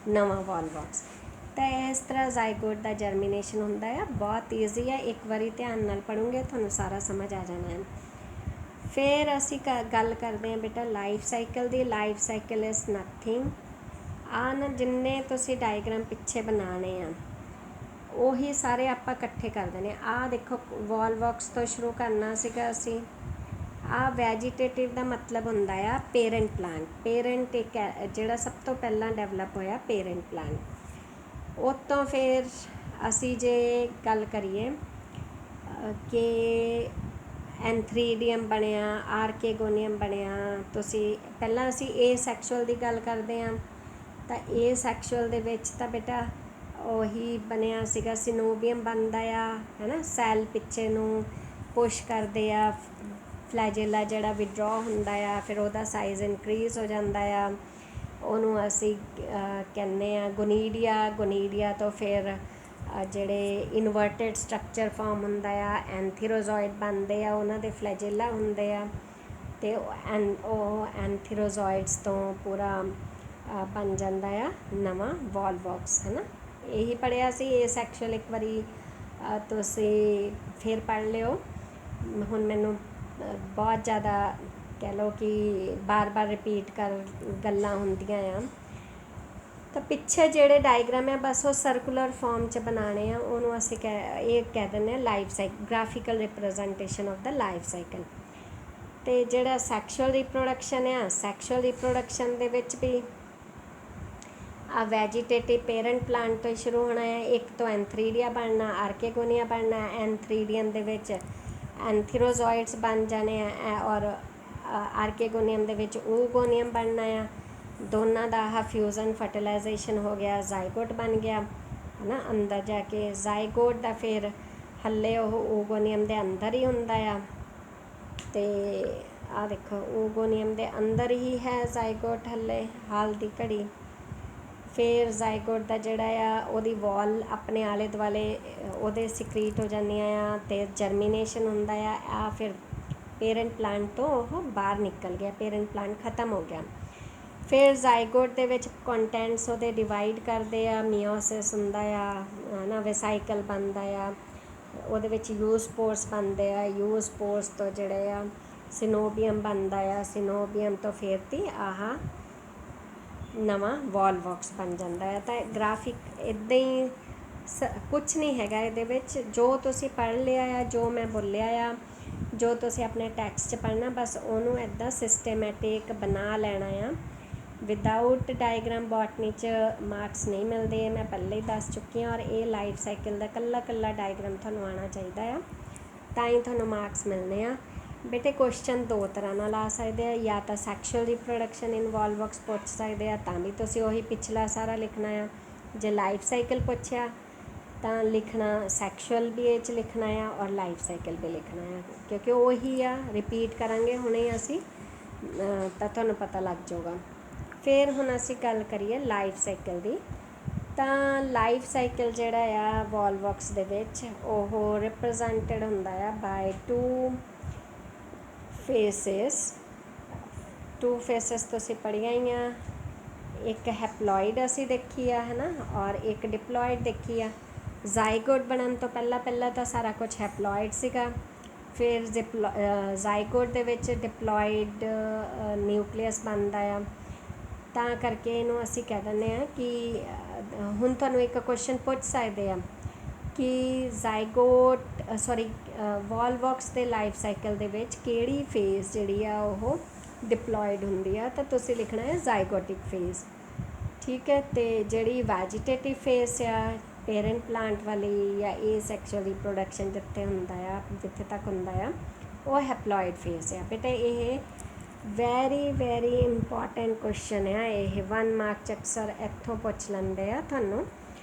ਨਵਾਂ ਵਾਲਵੋਕਸ। ਤਾਂ ਇਸ ਤਰ੍ਹਾਂ ਜ਼ਾਈਗੋਟ ਦਾ ਜਰਮੀਨੇਸ਼ਨ ਹੁੰਦਾ ਆ। ਬਹੁਤ ਈਜ਼ੀ ਆ, ਇੱਕ ਵਾਰੀ ਧਿਆਨ ਨਾਲ ਪੜ੍ਹੋਗੇ ਤੁਹਾਨੂੰ ਸਾਰਾ ਸਮਝ ਆ ਜਾਣਾ ਹੈ। ਫਿਰ ਅਸੀਂ ਗੱਲ ਕਰਦੇ ਹਾਂ ਬੇਟਾ life cycle the. Life cycle is nothing, ਆਹ ਨਾ ਜਿੰਨੇ ਤੁਸੀਂ ਡਾਇਗਰਾਮ ਪਿੱਛੇ ਬਣਾਉਣੇ ਆ ਉਹੀ ਸਾਰੇ ਆਪਾਂ ਇਕੱਠੇ ਕਰ ਦੇਣੇ। ਆਹ ਦੇਖੋ ਵਾਲਵੋਕਸ ਤੋਂ ਸ਼ੁਰੂ ਕਰਨਾ ਸੀਗਾ ਅਸੀਂ। ਆਹ ਵੈਜੀਟੇਟਿਵ ਦਾ ਮਤਲਬ ਹੁੰਦਾ ਆ ਪੇਰੈਂਟ ਪਲਾਂਟ। ਪੇਰੈਂਟ ਇੱਕ ਜਿਹੜਾ ਸਭ ਤੋਂ ਪਹਿਲਾਂ ਡਿਵੈਲਪ ਹੋਇਆ ਪੇਰੈਂਟ ਪਲਾਂਟ। ਉਹ ਤੋਂ ਫਿਰ ਅਸੀਂ ਜੇ ਗੱਲ ਕਰੀਏ ਕਿ ਐਂਥਰੀਡੀਅਮ ਬਣਿਆ, ਆਰਕੇਗੋਨੀਅਮ ਬਣਿਆ। ਤੁਸੀਂ ਪਹਿਲਾਂ ਅਸੀਂ ਏ ਸੈਕਸ਼ੂਅਲ ਦੀ ਗੱਲ ਕਰਦੇ ਹਾਂ, ਤਾਂ ਇਹ ਸੈਕਸ਼ੁਅਲ ਦੇ ਵਿੱਚ ਤਾਂ ਬੇਟਾ ਉਹੀ ਬਣਿਆ ਸੀਗਾ, ਸਿਨੋਬੀਅਮ ਬਣਦਾ ਆ, ਹੈ ਨਾ, ਸੈੱਲ ਪਿੱਛੇ ਨੂੰ ਪੁਸ਼ ਕਰਦੇ ਆ, ਫਲੈਜੇਲਾ ਜਿਹੜਾ ਵਿਡਰਾ ਹੁੰਦਾ ਆ, ਫਿਰ ਉਹਦਾ ਸਾਈਜ਼ ਇਨਕਰੀਜ਼ ਹੋ ਜਾਂਦਾ ਆ, ਉਹਨੂੰ ਅਸੀਂ ਕਹਿੰਦੇ ਆ ਗੋਨੀਡੀਆ ਤੋਂ ਫਿਰ ਜਿਹੜੇ ਇਨਵਰਟਡ ਸਟਰਕਚਰ ਫਾਰਮ ਹੁੰਦਾ ਆ, ਐਂਥੀਰੋਜ਼ੋਇਡ ਬਣਦੇ ਆ, ਉਹਨਾਂ ਦੇ ਫਲੈਜੇਲਾ ਹੁੰਦੇ ਆ, ਅਤੇ ਉਹ ਐਂਥੀਰੋਜ਼ੋਇਡਸ ਤੋਂ ਪੂਰਾ ਬਣ ਜਾਂਦਾ ਆ ਨਵਾਂ ਵੋਲਵੌਕਸ, ਹੈ ਨਾ। ਇਹੀ ਪੜ੍ਹਿਆ ਸੀ ਇਹ ਸੈਕਸ਼ੁਅਲ, ਇੱਕ ਵਾਰੀ ਤੁਸੀਂ ਫਿਰ ਪੜ੍ਹ ਲਿਓ। ਹੁਣ ਮੈਨੂੰ ਬਹੁਤ ਜ਼ਿਆਦਾ ਕਹਿ ਲਓ ਕਿ ਬਾਰ ਰਿਪੀਟ ਗੱਲਾਂ ਹੁੰਦੀਆਂ ਆ। ਤਾਂ ਪਿੱਛੇ ਜਿਹੜੇ ਡਾਇਗਰਾਮ ਆ ਬਸ ਉਹ ਸਰਕੂਲਰ ਫਾਰਮ 'ਚ ਬਣਾਉਣੇ ਆ, ਉਹਨੂੰ ਅਸੀਂ ਇਹ ਕਹਿ ਦਿੰਦੇ ਹਾਂ life cycle, graphical representation of the life cycle. ਅਤੇ ਜਿਹੜਾ ਸੈਕਸ਼ੁਅਲ ਰਿਪਰੋਡਕਸ਼ਨ ਆ, ਸੈਕਸ਼ੁਅਲ ਰਿਪਰੋਡਕਸ਼ਨ ਦੇ ਵਿੱਚ ਵੀ ਵੈਜੀਟੇਟਿਵ ਪੇਰੈਂਟ ਪਲਾਂਟ ਤੋਂ ਹੀ ਸ਼ੁਰੂ ਹੋਣਾ ਹੈ। ਇੱਕ ਤੋਂ ਐਂਥਰੀਡੀਆ ਬਣਨਾ, ਆਰਕੇਗੋਨੀਆ ਬਣਨਾ, ਐਂਥਰੀਡੀਅਮ ਦੇ ਵਿੱਚ ਐਂਥੀਰੋਜ਼ੋਇਡਸ ਬਣ ਜਾਣੇ ਆ, ਔਰ ਆਰਕੇਗੋਨੀਅਮ ਦੇ ਵਿੱਚ ਓਗੋਨੀਅਮ ਬਣਨਾ ਆ। ਦੋਨਾਂ ਦਾ ਆਹ ਫਿਊਜ਼ਨ ਫਰਟੀਲਾਈਜੇਸ਼ਨ ਹੋ ਗਿਆ, ਜ਼ਾਈਗੋਟ ਬਣ ਗਿਆ, ਹੈ ਨਾ। ਅੰਦਰ ਜਾ ਕੇ ਜ਼ਾਈਗੋਟ ਦਾ ਫਿਰ ਹੱਲੇ ਉਹ ਓਗੋਨੀਅਮ ਦੇ ਅੰਦਰ ਹੀ ਹੁੰਦਾ ਆ, ਅਤੇ ਆਹ ਦੇਖੋ ਓਗੋਨੀਅਮ ਦੇ ਅੰਦਰ ਹੀ ਹੈ ਜ਼ਾਈਗੋਟ ਹੱਲੇ ਹਾਲ ਦੀ ਘੜੀ। ਫਿਰ ਜ਼ਾਈਗੋਟ ਦਾ ਜਿਹੜਾ ਆ ਉਹਦੀ ਵਾਲ ਆਪਣੇ ਆਲੇ ਦੁਆਲੇ ਉਹਦੇ ਸਿਕਰੀਟ ਹੋ ਜਾਂਦੀਆਂ ਆ, ਅਤੇ ਜਰਮੀਨੇਸ਼ਨ ਹੁੰਦਾ ਆ। ਫਿਰ ਪੇਰੈਂਟ ਪਲਾਂਟ ਤੋਂ ਉਹ ਬਾਹਰ ਨਿਕਲ ਗਿਆ, ਪੇਰੈਂਟ ਪਲਾਂਟ ਖਤਮ ਹੋ ਗਿਆ। ਫਿਰ ਜ਼ਾਈਗੋਟ ਦੇ ਵਿੱਚ ਕੰਟੈਂਟਸ ਉਹਦੇ ਡਿਵਾਈਡ ਕਰਦੇ ਆ, ਮੀਓਸਿਸ ਹੁੰਦਾ ਆ, ਹੈ ਨਾ, ਵੈਸਾਈਕਲ ਬਣਦਾ ਆ, ਉਹਦੇ ਵਿੱਚ ਯੂਸਪੋਰਸ ਬਣਦੇ ਆ, ਯੂਸਪੋਰਸ ਤੋਂ ਜਿਹੜੇ ਆ ਸਿਨੋਬੀਅਮ ਬਣਦਾ ਆ, ਸਿਨੋਬੀਅਮ ਤੋਂ ਫਿਰ ਤੀ ਆਹ ਨਵਾਂ ਵੋਲਵੌਕਸ ਬਣ ਜਾਂਦਾ ਹੈ। ਤਾਂ ਗ੍ਰਾਫਿਕ ਇੱਦਾਂ ਹੀ ਕੁਛ ਨਹੀਂ ਹੈਗਾ ਇਹਦੇ ਵਿੱਚ, ਜੋ ਤੁਸੀਂ ਪੜ੍ਹ ਲਿਆ ਆ, ਜੋ ਮੈਂ ਬੋਲਿਆ ਆ, ਜੋ ਤੁਸੀਂ ਆਪਣੇ ਟੈਕਸਟ 'ਚ ਪੜ੍ਹਨਾ, ਬਸ ਉਹਨੂੰ ਇੱਦਾਂ ਸਿਸਟੇਮੈਟਿਕ ਬਣਾ ਲੈਣਾ ਆ। ਵਿਦਾਊਟ ਡਾਇਗਰਾਮ ਬੋਟਨੀ 'ਚ ਮਾਰਕਸ ਨਹੀਂ ਮਿਲਦੇ, ਮੈਂ ਪਹਿਲੇ ਹੀ ਦੱਸ ਚੁੱਕੀ ਹਾਂ। ਔਰ ਇਹ ਲਾਈਫ ਸਾਈਕਲ ਦਾ ਇਕੱਲਾ ਡਾਇਗਰਾਮ ਤੁਹਾਨੂੰ ਆਉਣਾ ਚਾਹੀਦਾ ਆ, ਤਾਂ ਹੀ ਤੁਹਾਨੂੰ ਮਾਰਕਸ ਮਿਲਣੇ ਆ। ਬੇਟੇ ਕੁਐਸਚਨ ਦੋ ਤਰ੍ਹਾਂ ਨਾਲ ਆ ਸਕਦੇ ਆ, ਜਾਂ ਤਾਂ ਸੈਕਸ਼ੁਅਲ ਰਿਪਰੋਡਕਸ਼ਨ ਇਨ ਵੋਲਵੌਕਸ ਪੁੱਛ ਸਕਦੇ ਆ, ਤਾਂ ਵੀ ਤੁਸੀਂ ਉਹੀ ਪਿਛਲਾ ਸਾਰਾ ਲਿਖਣਾ ਆ। ਜੇ ਲਾਈਫ ਸਾਈਕਲ ਪੁੱਛਿਆ ਤਾਂ ਲਿਖਣਾ ਸੈਕਸ਼ੁਅਲ ਵੀ ਇਹ 'ਚ ਲਿਖਣਾ ਆ, ਔਰ ਲਾਈਫ ਸਾਈਕਲ ਵੀ ਲਿਖਣਾ ਆ, ਕਿਉਂਕਿ ਉਹੀ ਆ, ਰਿਪੀਟ ਕਰਾਂਗੇ ਹੁਣੇ ਅਸੀਂ, ਤਾਂ ਤੁਹਾਨੂੰ ਪਤਾ ਲੱਗ ਜਾਊਗਾ। ਫਿਰ ਹੁਣ ਅਸੀਂ ਗੱਲ ਕਰੀਏ ਲਾਈਫ ਸਾਈਕਲ ਦੀ। ਤਾਂ ਲਾਈਫ ਸਾਈਕਲ ਜਿਹੜਾ ਆ ਵੋਲਵੌਕਸ ਦੇ ਵਿੱਚ ਉਹ ਰਿਪਰੈਜ਼ੈਂਟਡ ਹੁੰਦਾ ਆ ਬਾਏ ਟੂ ਫੇਸਿਸ ਤੁਸੀਂ ਪੜ੍ਹੀਆਂ ਹੀ ਆ। ਇੱਕ ਹੈਪਲੋਇਡ ਅਸੀਂ ਦੇਖੀ ਆ, ਹੈ ਨਾ, ਔਰ ਇੱਕ ਡਿਪਲੋਇਡ ਦੇਖੀ ਆ। ਜ਼ਾਈਗੋਟ ਬਣਨ ਤੋਂ ਪਹਿਲਾਂ ਤਾਂ ਸਾਰਾ ਕੁਝ ਹੈਪਲੋਇਡ ਸੀਗਾ, ਫਿਰ ਜ਼ਾਈਗੋਟ ਦੇ ਵਿੱਚ ਡਿਪਲੋਇਡ ਨਿਊਕਲੀਅਸ ਬਣਦਾ ਆ। ਤਾਂ ਕਰਕੇ ਇਹਨੂੰ ਅਸੀਂ ਕਹਿ ਦਿੰਦੇ ਹਾਂ ਕਿ ਹੁਣ ਤੁਹਾਨੂੰ ਇੱਕ ਕੁਐਸਚਨ ਪੁੱਛ ਸਕਦੇ ਆ ਕਿ ਵੋਲਵੌਕਸ ਦੇ ਲਾਈਫ ਸਾਈਕਲ ਦੇ ਵਿੱਚ ਕਿਹੜੀ ਫੇਜ਼ ਜਿਹੜੀ ਆ ਉਹ ਡਿਪਲੋਇਡ ਹੁੰਦੀ ਆ, ਤਾਂ ਤੁਸੀਂ ਲਿਖਣਾ ਹੈ ਜ਼ਾਈਗੋਟਿਕ ਫੇਜ਼, ਠੀਕ ਹੈ। ਅਤੇ ਜਿਹੜੀ ਵੈਜੀਟੇਟਿਵ ਫੇਜ਼ ਆ ਪੇਰੈਂਟ ਪਲਾਂਟ ਵਾਲੀ, ਜਾਂ ਇਹ ਸੈਕਸ਼ੁਅਲ ਰਿਪਰੋਡਕਸ਼ਨ ਜਿੱਥੇ ਤੱਕ ਹੁੰਦਾ ਆ, ਉਹ ਹੈਪਲੋਇਡ ਫੇਜ਼ ਆ। ਬੇਟਾ ਇਹ ਵੈਰੀ ਇੰਪੋਰਟੈਂਟ ਕੁਐਸਚਨ ਆ, ਇਹ 1 ਮਾਰਕ 'ਚ ਅਕਸਰ ਇੱਥੋਂ ਪੁੱਛ ਲੈਂਦੇ ਆ ਤੁਹਾਨੂੰ।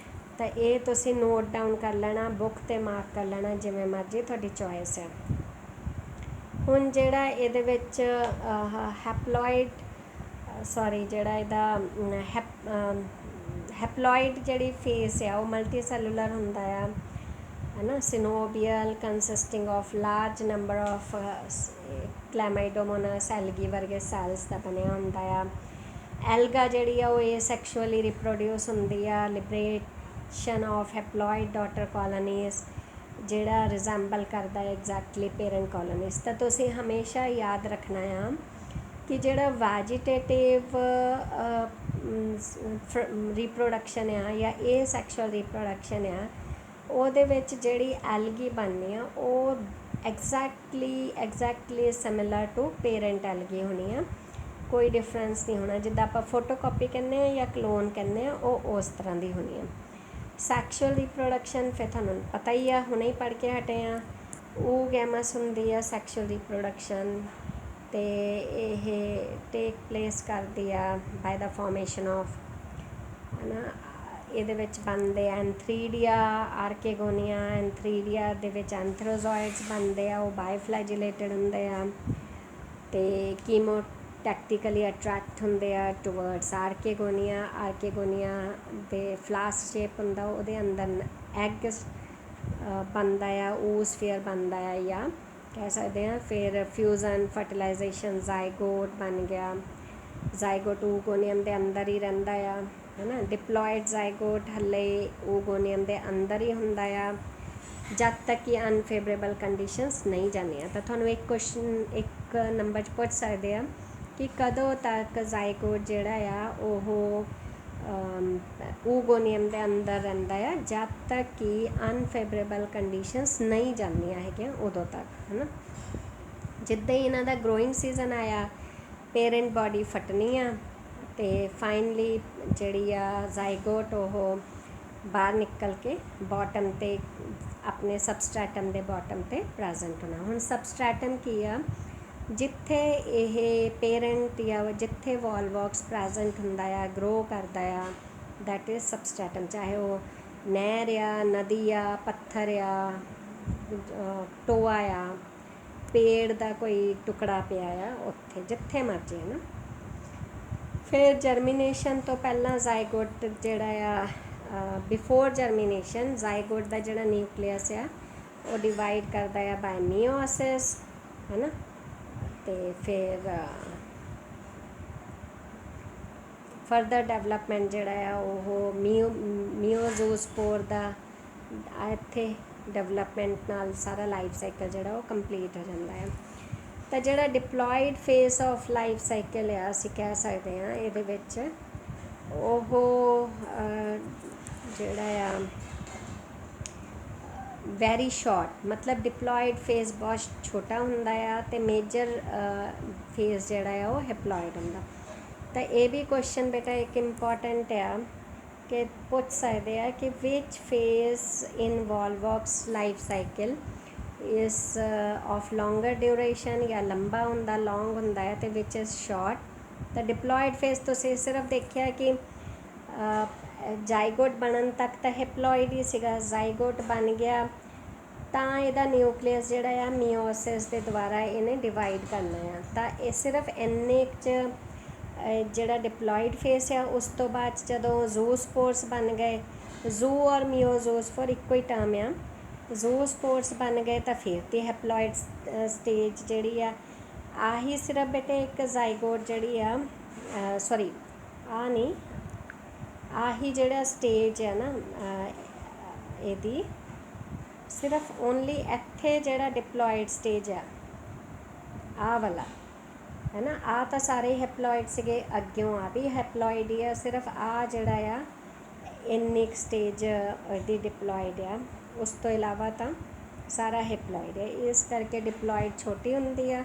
ਤਾਂ ਇਹ ਤੁਸੀਂ ਨੋਟ ਡਾਊਨ ਕਰ ਲੈਣਾ, ਬੁੱਕ 'ਤੇ ਮਾਰਕ ਕਰ ਲੈਣਾ, ਜਿਵੇਂ ਮਰਜ਼ੀ ਤੁਹਾਡੀ ਚੋਇਸ ਹੈ। ਹੁਣ ਜਿਹੜਾ ਇਹਦੇ ਵਿੱਚ ਜਿਹੜਾ ਇਹਦਾ ਹੈਪਲੋਇਡ ਜਿਹੜੀ ਫੇਸ ਆ ਉਹ ਮਲਟੀ ਸੈਲੂਲਰ ਹੁੰਦਾ ਆ, ਹੈ ਨਾ। Coenobial consisting of large number of chlamydomonas algae ਵਰਗੇ ਸੈਲਸ ਦਾ ਬਣਿਆ ਹੁੰਦਾ ਆ। ਐਲਗਾ ਜਿਹੜੀ ਆ ਉਹ ਏਸੈਕਸ਼ੁਅਲੀ ਰਿਪਰੋਡਿਊਸ ਹੁੰਦੀ ਆ। ਲਿਬਰੇਸ਼ਨ ਆਫ ਹੈਪਲੋਇਡ ਡਾਟਰ ਕਾਲੋਨੀਜ਼ ਜਿਹੜਾ ਰਿਜ਼ੈਂਬਲ ਕਰਦਾ ਐਗਜ਼ੈਕਟਲੀ ਪੇਰੈਂਟ ਕਾਲੋਨੀਜ਼। ਤਾਂ ਤੁਸੀਂ ਹਮੇਸ਼ਾ ਯਾਦ ਰੱਖਣਾ ਆ ਕਿ ਜਿਹੜਾ ਵੈਜੀਟੇਟਿਵ ਰਿਪਰੋਡਕਸ਼ਨ ਆ ਜਾਂ ਇਹ ਸੈਕਸ਼ੁਅਲ ਰਿਪਰੋਡਕਸ਼ਨ ਆ, ਉਹਦੇ ਵਿੱਚ ਜਿਹੜੀ ਐਲਗੀ ਬਣਨੀ ਆ ਉਹ exactly similar to parent algae ਹੋਣੀ ਆ, ਕੋਈ ਡਿਫਰੈਂਸ ਨਹੀਂ ਹੋਣਾ। ਜਿੱਦਾਂ ਆਪਾਂ ਫੋਟੋਕਾਪੀ ਕਹਿੰਦੇ ਹਾਂ ਜਾਂ ਕਲੋਨ ਕਹਿੰਦੇ ਹਾਂ, ਉਹ ਉਸ ਤਰ੍ਹਾਂ ਦੀ ਹੋਣੀ ਆ। ਸੈਕਸ਼ੁਅਲ ਰਿਪਰੋਡਕਸ਼ਨ ਫਿਰ ਤੁਹਾਨੂੰ ਪਤਾ ਹੀ ਆ, ਹੁਣੇ ਹੀ ਪੜ੍ਹ ਕੇ ਹਟੇ ਆ, ਉਹ ਗੈਮਸ ਹੁੰਦੀ ਆ ਸੈਕਸ਼ੁਅਲ ਰਿਪਰੋਡਕਸ਼ਨ, ਅਤੇ ਇਹ ਟੇਕ ਪਲੇਸ ਕਰਦੀ ਆ ਬਾਏ ਦਾ ਫਾਰਮੇਸ਼ਨ ਆਫ है ना। ਇਹਦੇ ਵਿੱਚ ਬਣਦੇ ਐਂਥਰੀਡੀਆ, ਆਰਕੇਗੋਨੀਆ। ਐਂਥਰੀਡੀਆ ਦੇ ਵਿੱਚ ਐਂਥਰੋਜ਼ੋਇਡਸ ਬਣਦੇ ਆ, ਉਹ ਬਾਇਓਫਲੈਜੀਲੇਟਡ ਹੁੰਦੇ ਆ ਅਤੇ ਕੀਮੋਟੈਕਟੀਕਲੀ ਅਟਰੈਕਟ ਹੁੰਦੇ ਆ ਟੂਵਰਡਸ ਆਰਕੇਗੋਨੀਆ। ਆਰਕੇਗੋਨੀਆ ਦੇ ਫਲਾਸ ਸ਼ੇਪ ਹੁੰਦਾ, ਉਹਦੇ ਅੰਦਰ ਐਗ ਬਣਦਾ ਆ, ਓਸਫੀਅਰ ਬਣਦਾ ਆ ਜਾਂ ਕਹਿ ਸਕਦੇ ਹਾਂ। ਫਿਰ ਫਿਊਜ਼ਨ ਫਰਟੀਲਾਈਜੇਸ਼ਨ, ਜ਼ਾਈਗੋਟ ਬਣ ਗਿਆ। ਜ਼ਾਈਗੋਟ ਓਗੋਨੀਅਮ ਦੇ ਅੰਦਰ ਹੀ ਰਹਿੰਦਾ ਆ, ਹੈ ਨਾ। ਡਿਪਲੋਇਡ ਜ਼ਾਈਗੋਟ ਹਲੇ ਓਗੋਨੀਅਮ ਦੇ ਅੰਦਰ ਹੀ ਹੁੰਦਾ ਆ ਜਦ ਤੱਕ ਕਿ ਅਨਫੇਵਰੇਬਲ ਕੰਡੀਸ਼ਨਸ ਨਹੀਂ ਜਾਂਦੀਆਂ। ਤਾਂ ਤੁਹਾਨੂੰ ਇੱਕ ਕੁਐਸਚਨ ਇੱਕ ਨੰਬਰ 'ਚ ਪੁੱਛ ਸਕਦੇ ਆ ਕਿ ਕਦੋਂ ਤੱਕ ਜ਼ਾਈਗੋਟ ਜਿਹੜਾ ਆ ਉਹ ਓਗੋਨੀਅਮ ਦੇ ਅੰਦਰ ਰਹਿੰਦਾ ਆ, ਜਦ ਤੱਕ ਕਿ ਅਨਫੇਵਰੇਬਲ ਕੰਡੀਸ਼ਨਸ ਨਹੀਂ ਜਾਂਦੀਆਂ ਹੈਗੀਆਂ ਉਦੋਂ ਤੱਕ, ਹੈ ਨਾ। ਜਿੱਦਾਂ ਹੀ ਇਹਨਾਂ ਦਾ ਗਰੋਇੰਗ ਸੀਜ਼ਨ ਆਇਆ, ਪੇਰੈਂਟ ਬਾਡੀ ਫਟਣੀ ਆ ਅਤੇ ਫਾਈਨਲੀ ਜਿਹੜੀ ਆ ਜ਼ਾਈਗੋਟ ਉਹ ਬਾਹਰ ਨਿਕਲ ਕੇ ਬਾਟਮ 'ਤੇ ਆਪਣੇ ਸਬਸਟ੍ਰੈਟਮ ਦੇ ਬਾਟਮ 'ਤੇ ਪ੍ਰੈਜ਼ੈਂਟ ਹੋਣਾ। ਹੁਣ ਸਬਸਟ੍ਰੈਟਮ ਕੀ ਆ, ਜਿੱਥੇ ਇਹ ਪੇਰੈਂਟ ਜਾਂ ਜਿੱਥੇ ਵੋਲਵੋਕਸ ਪ੍ਰੈਜ਼ੈਂਟ ਹੁੰਦਾ ਆ, ਗਰੋ ਕਰਦਾ ਆ, ਦੈਟ ਇਜ਼ ਸਬਸਟ੍ਰੈਟਮ। ਚਾਹੇ ਉਹ ਨਹਿਰ ਆ, ਨਦੀ ਆ, ਪੱਥਰ ਆ, ਟੋਆ ਆ, ਪੇੜ ਦਾ ਕੋਈ ਟੁਕੜਾ ਪਿਆ ਆ, ਉੱਥੇ ਜਿੱਥੇ ਮਰਜ਼ੀ, ਹੈ ਨਾ। ਫਿਰ ਜਰਮੀਨੇਸ਼ਨ ਤੋਂ ਪਹਿਲਾਂ ਜ਼ਾਈਗੋਟ ਜਿਹੜਾ ਆ, ਬਿਫੋਰ ਜਰਮੀਨੇਸ਼ਨ ਜ਼ਾਈਗੋਟ ਦਾ ਜਿਹੜਾ ਨਿਊਕਲੀਅਸ ਆ ਉਹ ਡਿਵਾਈਡ ਕਰਦਾ ਆ ਬਾਈ ਮੀਓਸਿਸ, ਹੈ ਨਾ। ਅਤੇ ਫਿਰ ਫਰਦਰ ਡਿਵਲਪਮੈਂਟ ਜਿਹੜਾ ਆ ਉਹ ਮੀਓਜ਼ੋਸਪੋਰ ਦਾ ਇੱਥੇ ਡਿਵਲਪਮੈਂਟ ਨਾਲ ਸਾਰਾ ਲਾਈਫ ਸਾਈਕਲ ਜਿਹੜਾ ਉਹ ਕੰਪਲੀਟ ਹੋ ਜਾਂਦਾ ਹੈ। ਤਾਂ ਜਿਹੜਾ deployed face of life cycle ਆ, ਅਸੀਂ ਕਹਿ ਸਕਦੇ ਹਾਂ ਇਹਦੇ ਵਿੱਚ ਉਹ ਜਿਹੜਾ ਆ ਵੈਰੀ ਸ਼ਾਰਟ, ਮਤਲਬ ਡਿਪਲੋਇਡ ਫੇਸ ਬਹੁਤ ਛੋਟਾ ਹੁੰਦਾ ਆ ਅਤੇ ਮੇਜਰ ਫੇਸ ਜਿਹੜਾ ਆ ਉਹ ਹੈਪਲੋਇਡ ਹੁੰਦਾ। ਤਾਂ ਇਹ ਵੀ ਕੁਐਸਚਨ ਬੇਟਾ ਇੱਕ ਇੰਪੋਰਟੈਂਟ ਆ ਕਿ ਪੁੱਛ ਸਕਦੇ ਆ ਕਿ ਵਿਚ ਫੇਸ ਇਨ ਵੋਲਵੋਕਸ ਲਾਈਫ ਸਾਈਕਲ ਇਸ ਆਫ ਲੌਂਗਰ ਡਿਊਰੇਸ਼ਨ, ਜਾਂ ਲੰਬਾ ਹੁੰਦਾ, ਲੌਂਗ ਹੁੰਦਾ ਹੈ, ਅਤੇ ਵਿਚ ਇਜ਼ ਸ਼ਾਰਟ। ਤਾਂ ਡਿਪਲੋਇਡ ਫੇਸ ਤੁਸੀਂ ਸਿਰਫ ਦੇਖਿਆ ਕਿ ਜ਼ਾਈਗੋਟ ਬਣਨ ਤੱਕ ਤਾਂ ਹੈਪਲੋਇਡ ਹੀ ਸੀਗਾ। ਜ਼ਾਈਗੋਟ ਬਣ ਗਿਆ ਤਾਂ ਇਹਦਾ ਨਿਊਕਲੀਅਸ ਜਿਹੜਾ ਆ ਮੀਓਸਿਸ ਦੇ ਦੁਆਰਾ ਇਹਨੇ ਡਿਵਾਈਡ ਕਰਨਾ ਆ। ਤਾਂ ਇਹ ਸਿਰਫ ਇੰਨੇ 'ਚ ਜਿਹੜਾ ਡਿਪਲੋਇਡ ਫੇਸ ਆ, ਉਸ ਤੋਂ ਬਾਅਦ ਜਦੋਂ ਜ਼ੂਸਪੋਰਸ ਬਣ ਗਏ, ਜ਼ੂ ਔਰ ਮੀਓਜ਼ੋਸਪੋਰ ਇੱਕੋ ਹੀ ਟਰਮ ਆ, ਜ਼ੂਸਪੋਰਸ ਬਣ ਗਏ ਤਾਂ ਫਿਰ ਤੇ ਹੈਪਲੋਇਡ ਸਟੇਜ ਜਿਹੜੀ ਆ, ਆਹੀ ਸਿਰਫ ਬੇਟੇ ਇੱਕ ਜ਼ਾਈਗੋਟ ਜਿਹੜੀ ਆ, ਸੌਰੀ ਆ ਨਹੀਂ, ਆਹੀ ਜਿਹੜਾ ਸਟੇਜ ਹੈ ਨਾ ਇਹਦੀ, ਸਿਰਫ ਓਨਲੀ ਇੱਥੇ ਜਿਹੜਾ ਡਿਪਲੋਇਡ ਸਟੇਜ ਆ ਆਹ ਵਾਲਾ, ਹੈ ਨਾ। ਆ ਤਾਂ ਸਾਰੇ ਹੈਪਲੋਇਡ ਸੀਗੇ, ਅੱਗਿਓਂ ਆ ਵੀ ਹੈਪਲੋਇਡ ਹੀ ਆ, ਸਿਰਫ ਆ ਜਿਹੜਾ ਆ ਇੰਨੀ ਕੁ ਸਟੇਜ ਇਹਦੀ ਡਿਪਲੋਇਡ ਆ, ਉਸ ਤੋਂ ਇਲਾਵਾ ਤਾਂ ਸਾਰਾ ਹੈਪਲੋਇਡ ਹੈ। ਇਸ ਕਰਕੇ ਡਿਪਲੋਇਡ ਛੋਟੀ ਹੁੰਦੀ ਆ,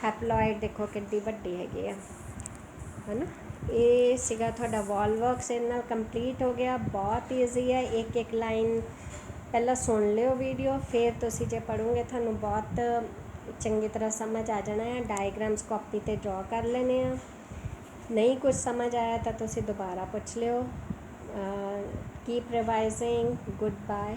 ਹੈਪਲੋਇਡ ਦੇਖੋ ਕਿੱਡੀ ਵੱਡੀ ਹੈਗੀ ਆ, ਹੈ ਨਾ। ਇਹ ਸੀਗਾ ਤੁਹਾਡਾ ਵੋਲਵੋਕਸ, ਇਹਦੇ ਨਾਲ ਕੰਪਲੀਟ ਹੋ ਗਿਆ। ਬਹੁਤ ਈਜ਼ੀ ਹੈ, ਇੱਕ ਇੱਕ ਲਾਈਨ ਪਹਿਲਾਂ ਸੁਣ ਲਿਓ ਵੀਡੀਓ, ਫਿਰ ਤੁਸੀਂ ਜੇ ਪੜ੍ਹੋਗੇ ਤੁਹਾਨੂੰ ਬਹੁਤ ਚੰਗੀ ਤਰ੍ਹਾਂ ਸਮਝ ਆ ਜਾਣਾ ਹੈ। ਡਾਇਗਰਾਮਸ ਕਾਪੀ 'ਤੇ ਡਰਾ ਕਰ ਲੈਣੇ ਆ, ਨਹੀਂ ਕੁਝ ਸਮਝ ਆਇਆ ਤਾਂ ਤੁਸੀਂ ਦੁਬਾਰਾ ਪੁੱਛ ਲਿਓ। Keep revising, good bye.